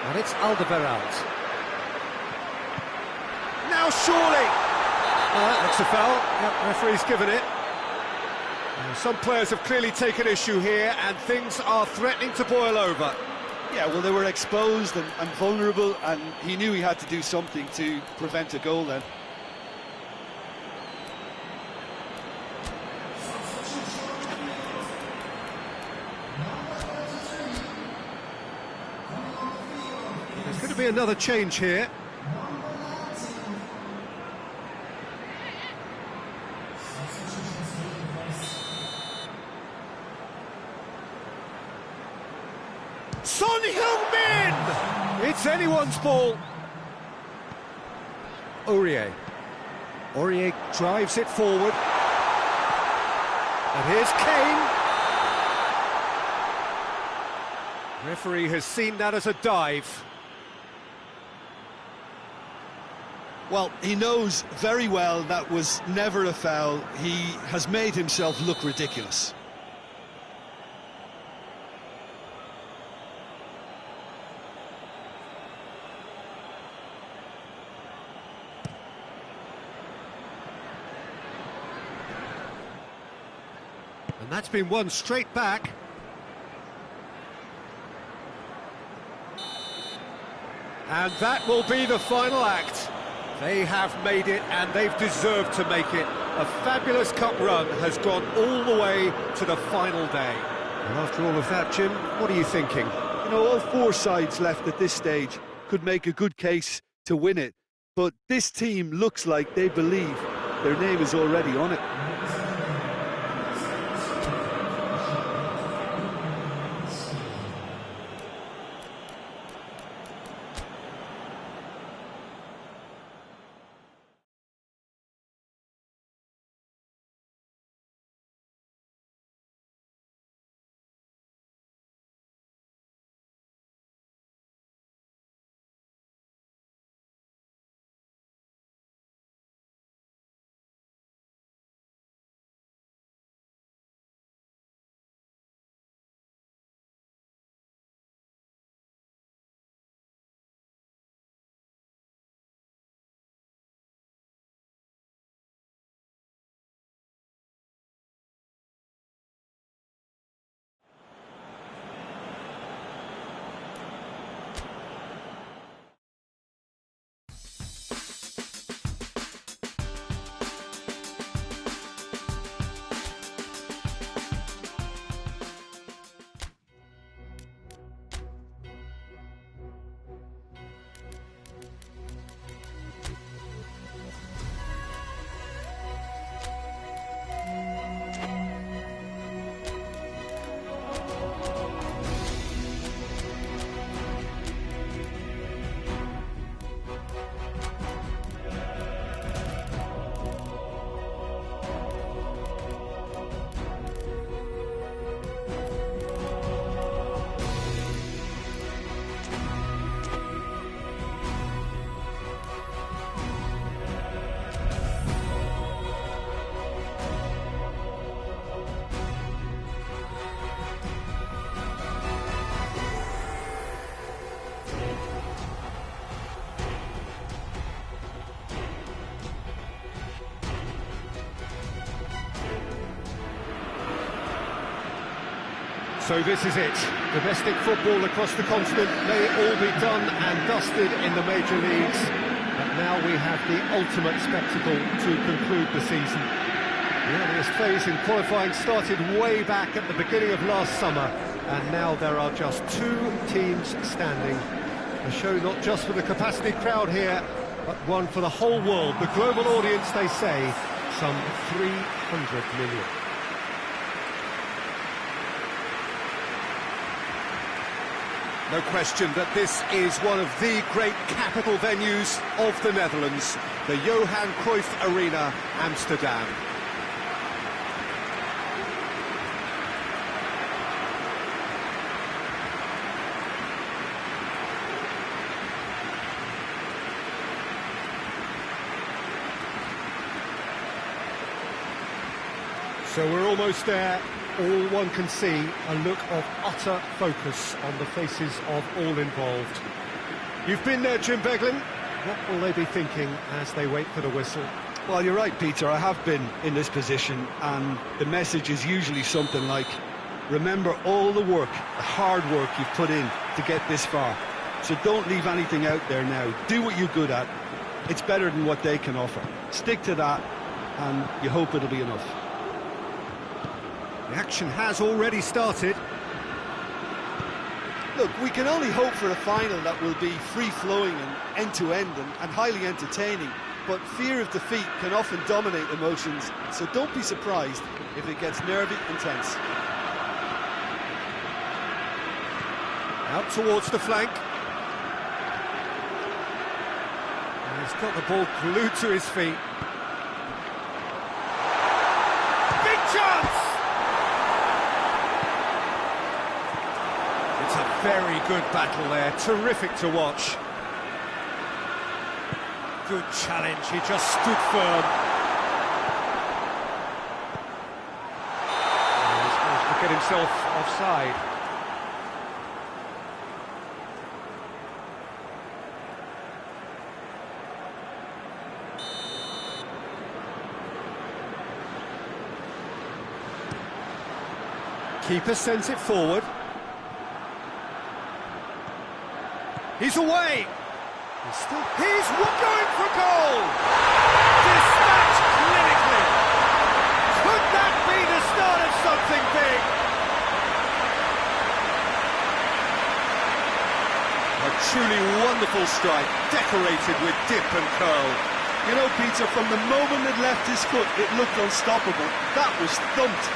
And it's Alderweireld. Now surely! That's a foul. Yep, referee's given it. Some players have clearly taken issue here, and things are threatening to boil over. Yeah, well, they were exposed and vulnerable, and he knew he had to do something to prevent a goal then. There's going to be another change here. Son Heung-min! It's anyone's ball. Aurier drives it forward. And here's Kane. Referee has seen that as a dive. Well, he knows very well that was never a foul. He has made himself look ridiculous. And that's been won straight back. And that will be the final act. They have made it, and they've deserved to make it. A fabulous cup run has gone all the way to the final day. And after all of that, Jim, what are you thinking? You know, all four sides left at this stage could make a good case to win it, but this team looks like they believe their name is already on it. So this is it. Domestic football across the continent may all be done and dusted in the major leagues. But now we have the ultimate spectacle to conclude the season. The earliest phase in qualifying started way back at the beginning of last summer, and now there are just two teams standing. A show not just for the capacity crowd here, but one for the whole world. The global audience, they say, some 300 million. No question that this is one of the great capital venues of the Netherlands, the Johan Cruyff Arena, Amsterdam. So we're almost there. All one can see, a look of utter focus on the faces of all involved. You've been there, Jim Beglin. What will they be thinking as they wait for the whistle? Well, you're right, Peter. I have been in this position, and the message is usually something like, remember all the work, the hard work you've put in to get this far. So don't leave anything out there now. Do what you're good at. It's better than what they can offer. Stick to that, and you hope it'll be enough. The action has already started. Look, we can only hope for a final that will be free-flowing and end-to-end and highly entertaining, but fear of defeat can often dominate emotions, so don't be surprised if it gets nervy and tense. Out towards the flank. And he's got the ball glued to his feet. Big chance! It's a very good battle there, terrific to watch. Good challenge, he just stood firm. He's managed to get himself offside. Keeper sends it forward. He's away! He's going for goal! Dispatched clinically! Could that be the start of something big? A truly wonderful strike, decorated with dip and curl. You know, Peter, from the moment it left his foot, it looked unstoppable. That was thumped.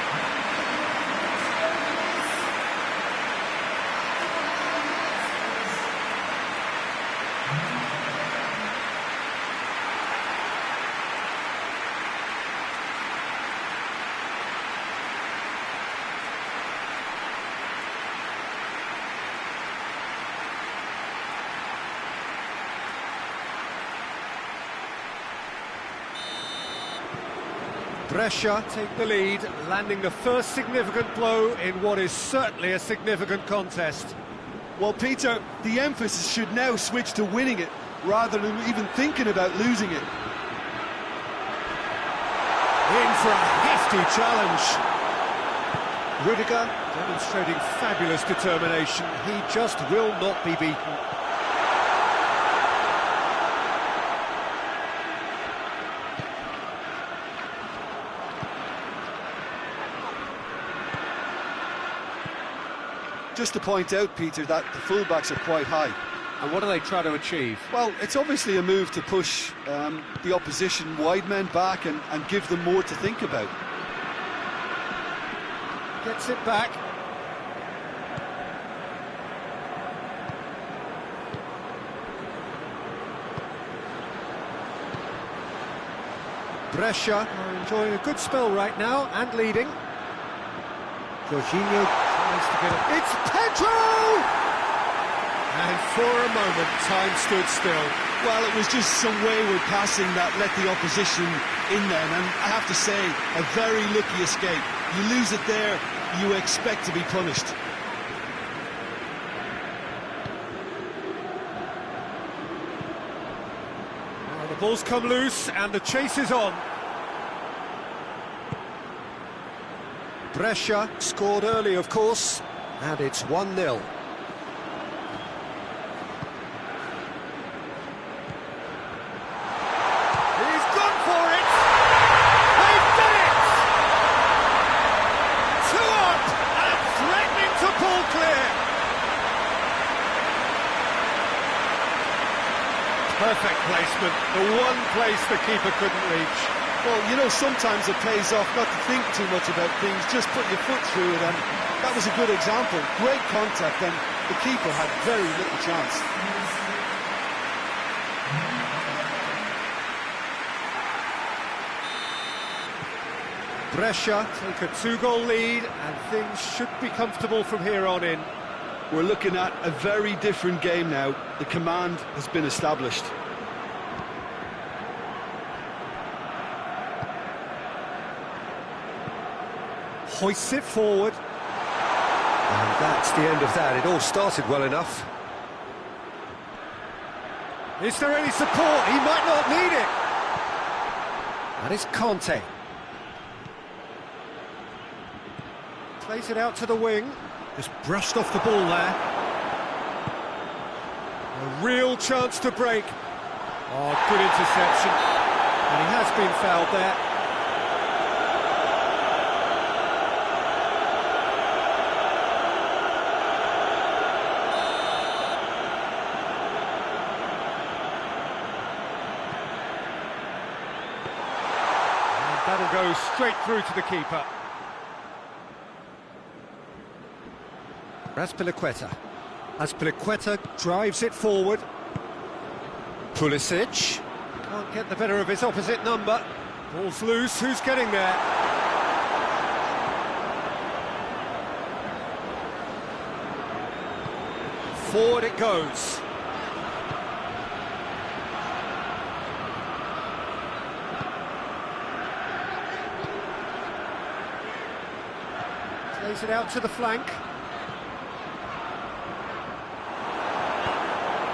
Brescia take the lead, landing the first significant blow in what is certainly a significant contest. Well, Peter, the emphasis should now switch to winning it, rather than even thinking about losing it. In for a hefty challenge. Rudiger demonstrating fabulous determination. He just will not be beaten. Just to point out, Peter, that the fullbacks are quite high. And what do they try to achieve? Well, it's obviously a move to push the opposition wide men back and give them more to think about. Gets it back. Brescia are enjoying a good spell right now and leading. Jorginho tries to get it. It's Pedro! And for a moment, time stood still. Well, it was just some wayward passing that let the opposition in then, and I have to say, a very lucky escape. You lose it there, you expect to be punished. Well, the ball's come loose and the chase is on. Brescia scored early, of course, and it's 1-0. Perfect placement, the one place the keeper couldn't reach. Well, you know, sometimes it pays off not to think too much about things, just put your foot through it, and that was a good example. Great contact, and the keeper had very little chance. Brescia take a 2-goal lead, and things should be comfortable from here on in. We're looking at a very different game now. The command has been established. Hoists it forward. And that's the end of that. It all started well enough. Is there any support? He might not need it. That is Conte. Plays it out to the wing. Just brushed off the ball there. A real chance to break. Oh, good interception. And he has been fouled there. And that'll go straight through to the keeper. Azpilicueta. Azpilicueta drives it forward. Pulisic can't get the better of his opposite number. Ball's loose, who's getting there? Forward it goes. Plays it out to the flank.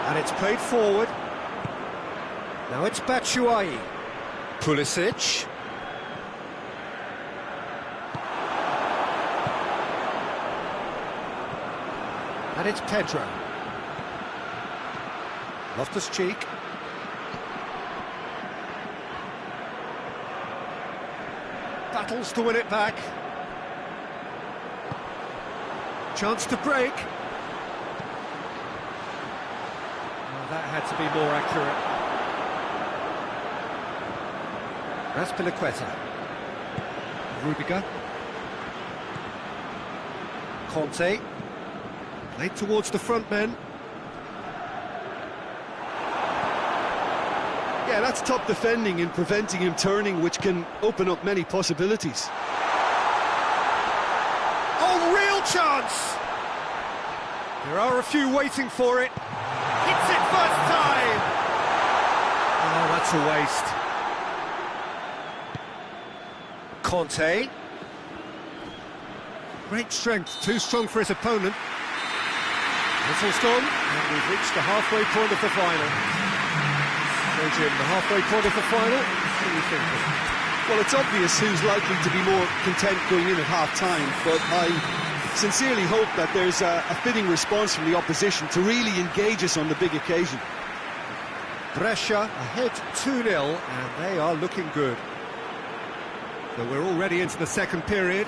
And it's played forward. Now it's Batshuayi. Pulisic. And it's Pedro. Loftus-Cheek. Battles to win it back. Chance to break. Well, that had to be more accurate. Raspilicueta. Rudiger. Conte. Played towards the front men. Yeah, that's top defending and preventing him turning, which can open up many possibilities. Oh, real chance! There are a few waiting for it. Hits it first time! Oh, that's a waste. Conte. Great strength, too strong for his opponent. Whistle's gone, and we've reached the halfway point of the final. So, Jim, the halfway point of the final, what are you thinking? Well, it's obvious who's likely to be more content going in at half-time, but I sincerely hope that there's a fitting response from the opposition to really engage us on the big occasion. Brescia ahead 2-0, and they are looking good. So we're already into the second period.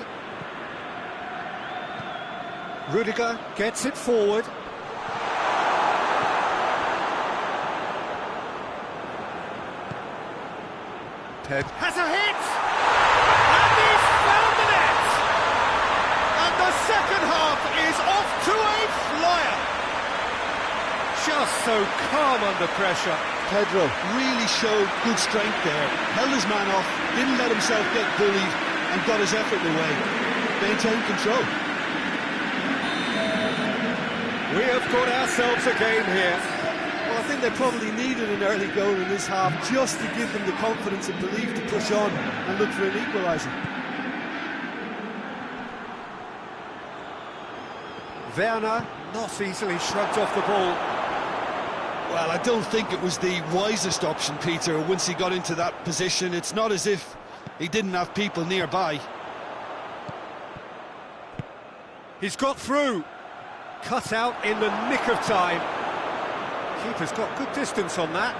Rudiger gets it forward. Has a hit! And he's found the net! And the second half is off to a flyer! Just so calm under pressure. Pedro really showed good strength there, held his man off, didn't let himself get bullied, and got his effort away. Maintained control. We have got ourselves a game here. Well, I think they probably needed an early goal in this half just to give them the confidence and belief to push on and look for an equaliser. Werner not easily shrugged off the ball. Well, I don't think it was the wisest option, Peter, once he got into that position. It's not as if he didn't have people nearby. He's got through. Cut out in the nick of time. Keeper's got good distance on that.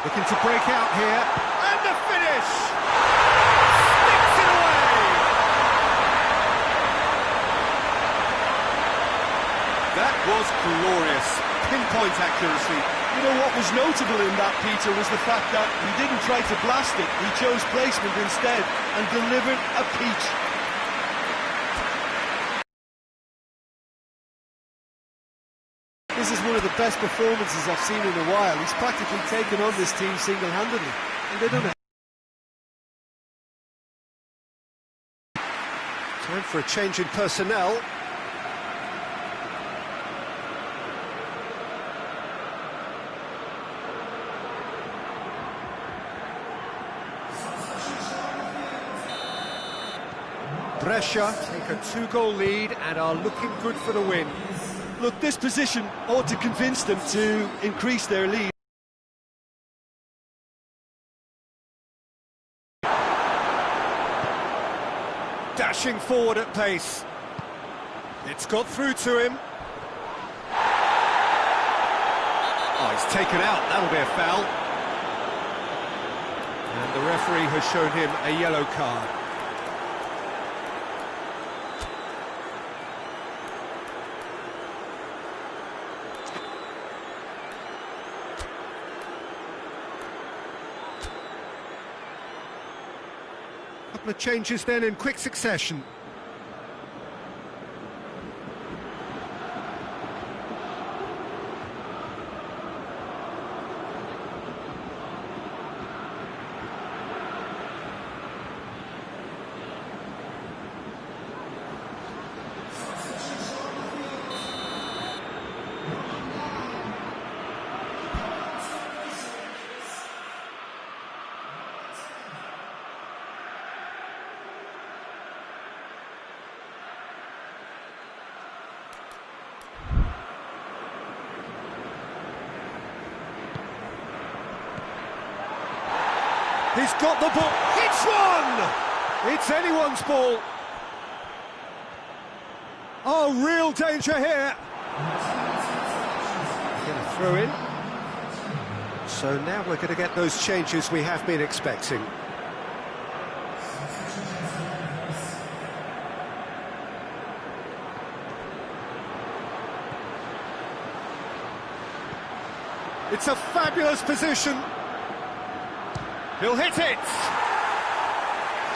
Looking to break out here. And the finish! Sticks it away! That was glorious. Pinpoint accuracy. You know what was notable in that, Peter, was the fact that he didn't try to blast it. He chose placement instead and delivered a peach. This is one of the best performances I've seen in a while. He's practically taken on this team single-handedly, and they don't have... Time for a change in personnel. Brescia take a 2-goal lead and are looking good for the win. Look, this position ought to convince them to increase their lead. Dashing forward at pace. It's got through to him. Oh, he's taken out. That'll be a foul. And the referee has shown him a yellow card. Couple of changes then in quick succession. He's got the ball. It's one! It's anyone's ball. Oh, real danger here. Going to throw in. So now we're going to get those changes we have been expecting. It's a fabulous position. He'll hit it.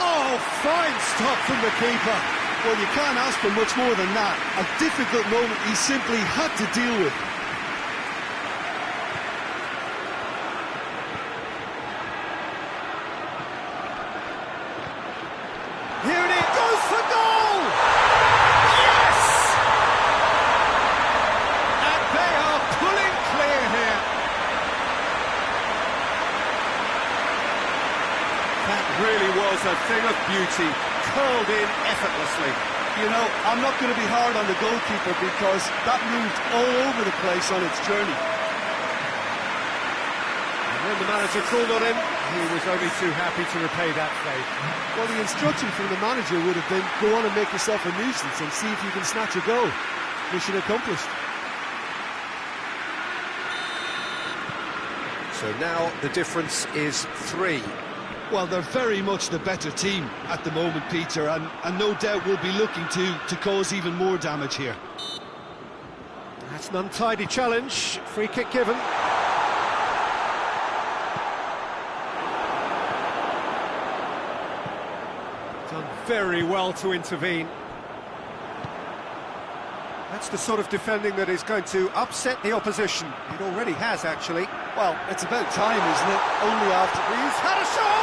Oh, fine stop from the keeper. Well, you can't ask for much more than that. A difficult moment he simply had to deal with. Here it is. Goes for goal! Yes! And they are pulling clear here. That really was a thing of beauty, curled in effortlessly. You know, I'm not going to be hard on the goalkeeper because that moved all over the place on its journey. And when the manager called on him, he was only too happy to repay that favour. Well, the instruction from the manager would have been, go on and make yourself a nuisance and see if you can snatch a goal. Mission accomplished. So now the difference is 3. Well, they're very much the better team at the moment, Peter, and no doubt will be looking to cause even more damage here. That's an untidy challenge. Free kick given. Done very well to intervene. That's the sort of defending that is going to upset the opposition. It already has, actually. Well, it's about time, isn't it? Only after... He's had a shot!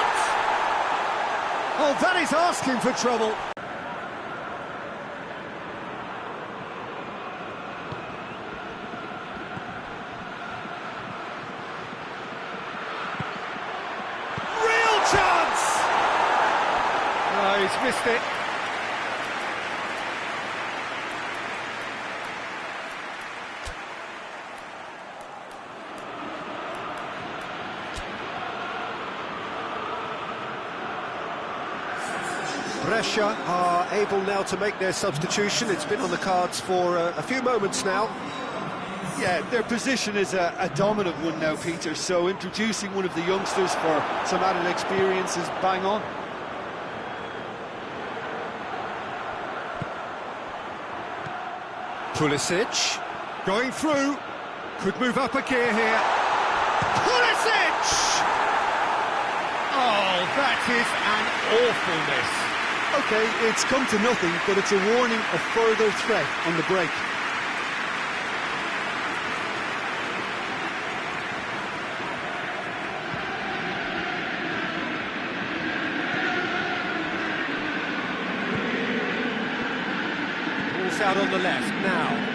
Oh, that is asking for trouble. Real chance! Oh, he's missed it. Brescia are able now to make their substitution. It's been on the cards for a few moments now. Yeah, their position is a dominant one now, Peter, so introducing one of the youngsters for some added experience is bang on. Pulisic, going through, could move up a gear here. Pulisic! Oh, that is an awful miss. OK, it's come to nothing, but it's a warning of further threat on the break. Ball's out on the left now.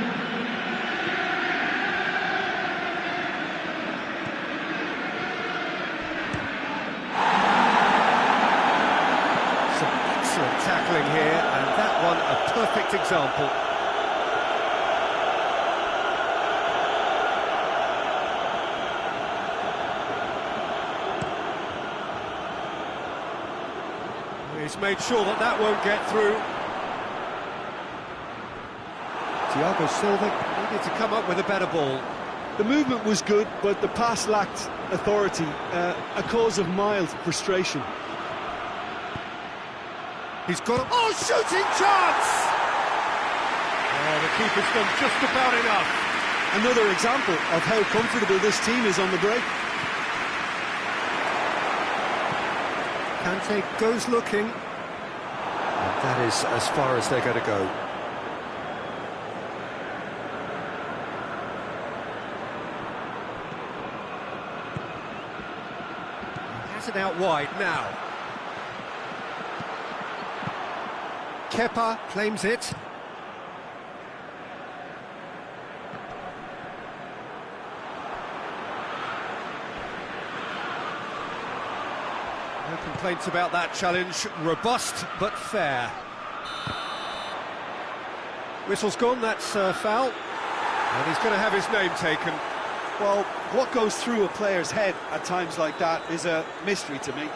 Tackling here, and that one a perfect example. He's made sure that that won't get through. Thiago Silva needed to come up with a better ball. The movement was good, but the pass lacked authority, a cause of mild frustration. He's got a... Oh, shooting chance! Oh, the keeper's done just about enough. Another example of how comfortable this team is on the break. Kante goes looking. And that is as far as they're going to go. He has it out wide now. Kepa claims it. No complaints about that challenge. Robust but fair. Whistle's gone, that's foul. And he's going to have his name taken. Well, what goes through a player's head at times like that is a mystery to me.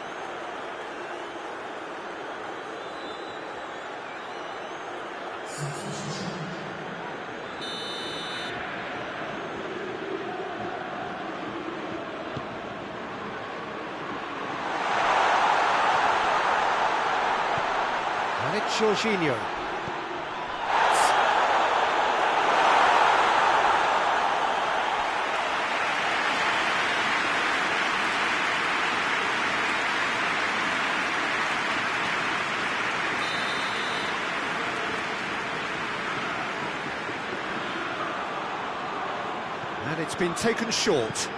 Jorginho. And it's been taken short.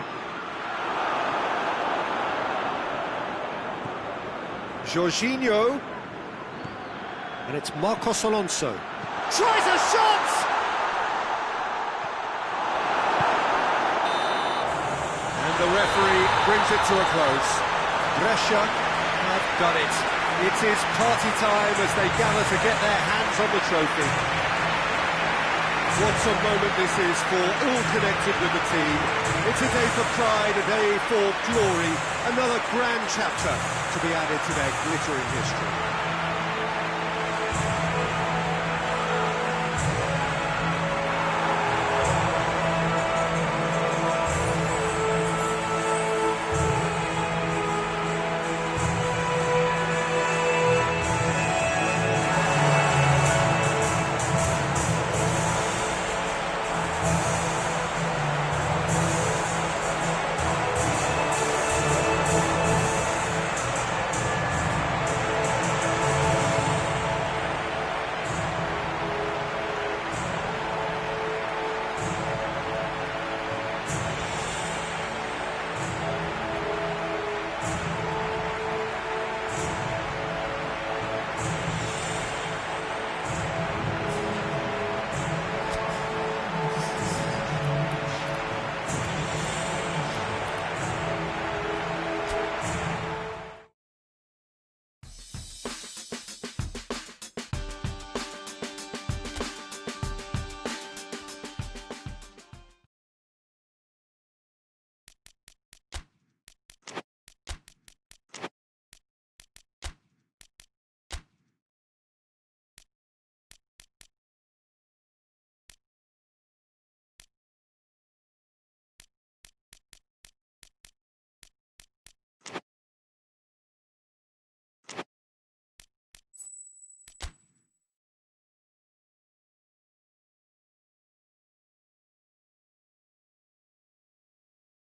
Jorginho. And it's Marcos Alonso. Tries a shot! And the referee brings it to a close. Brescia have done it. It is party time as they gather to get their hands on the trophy. What a moment this is for all connected with the team. It's a day for pride, a day for glory, another grand chapter to be added to their glittering history.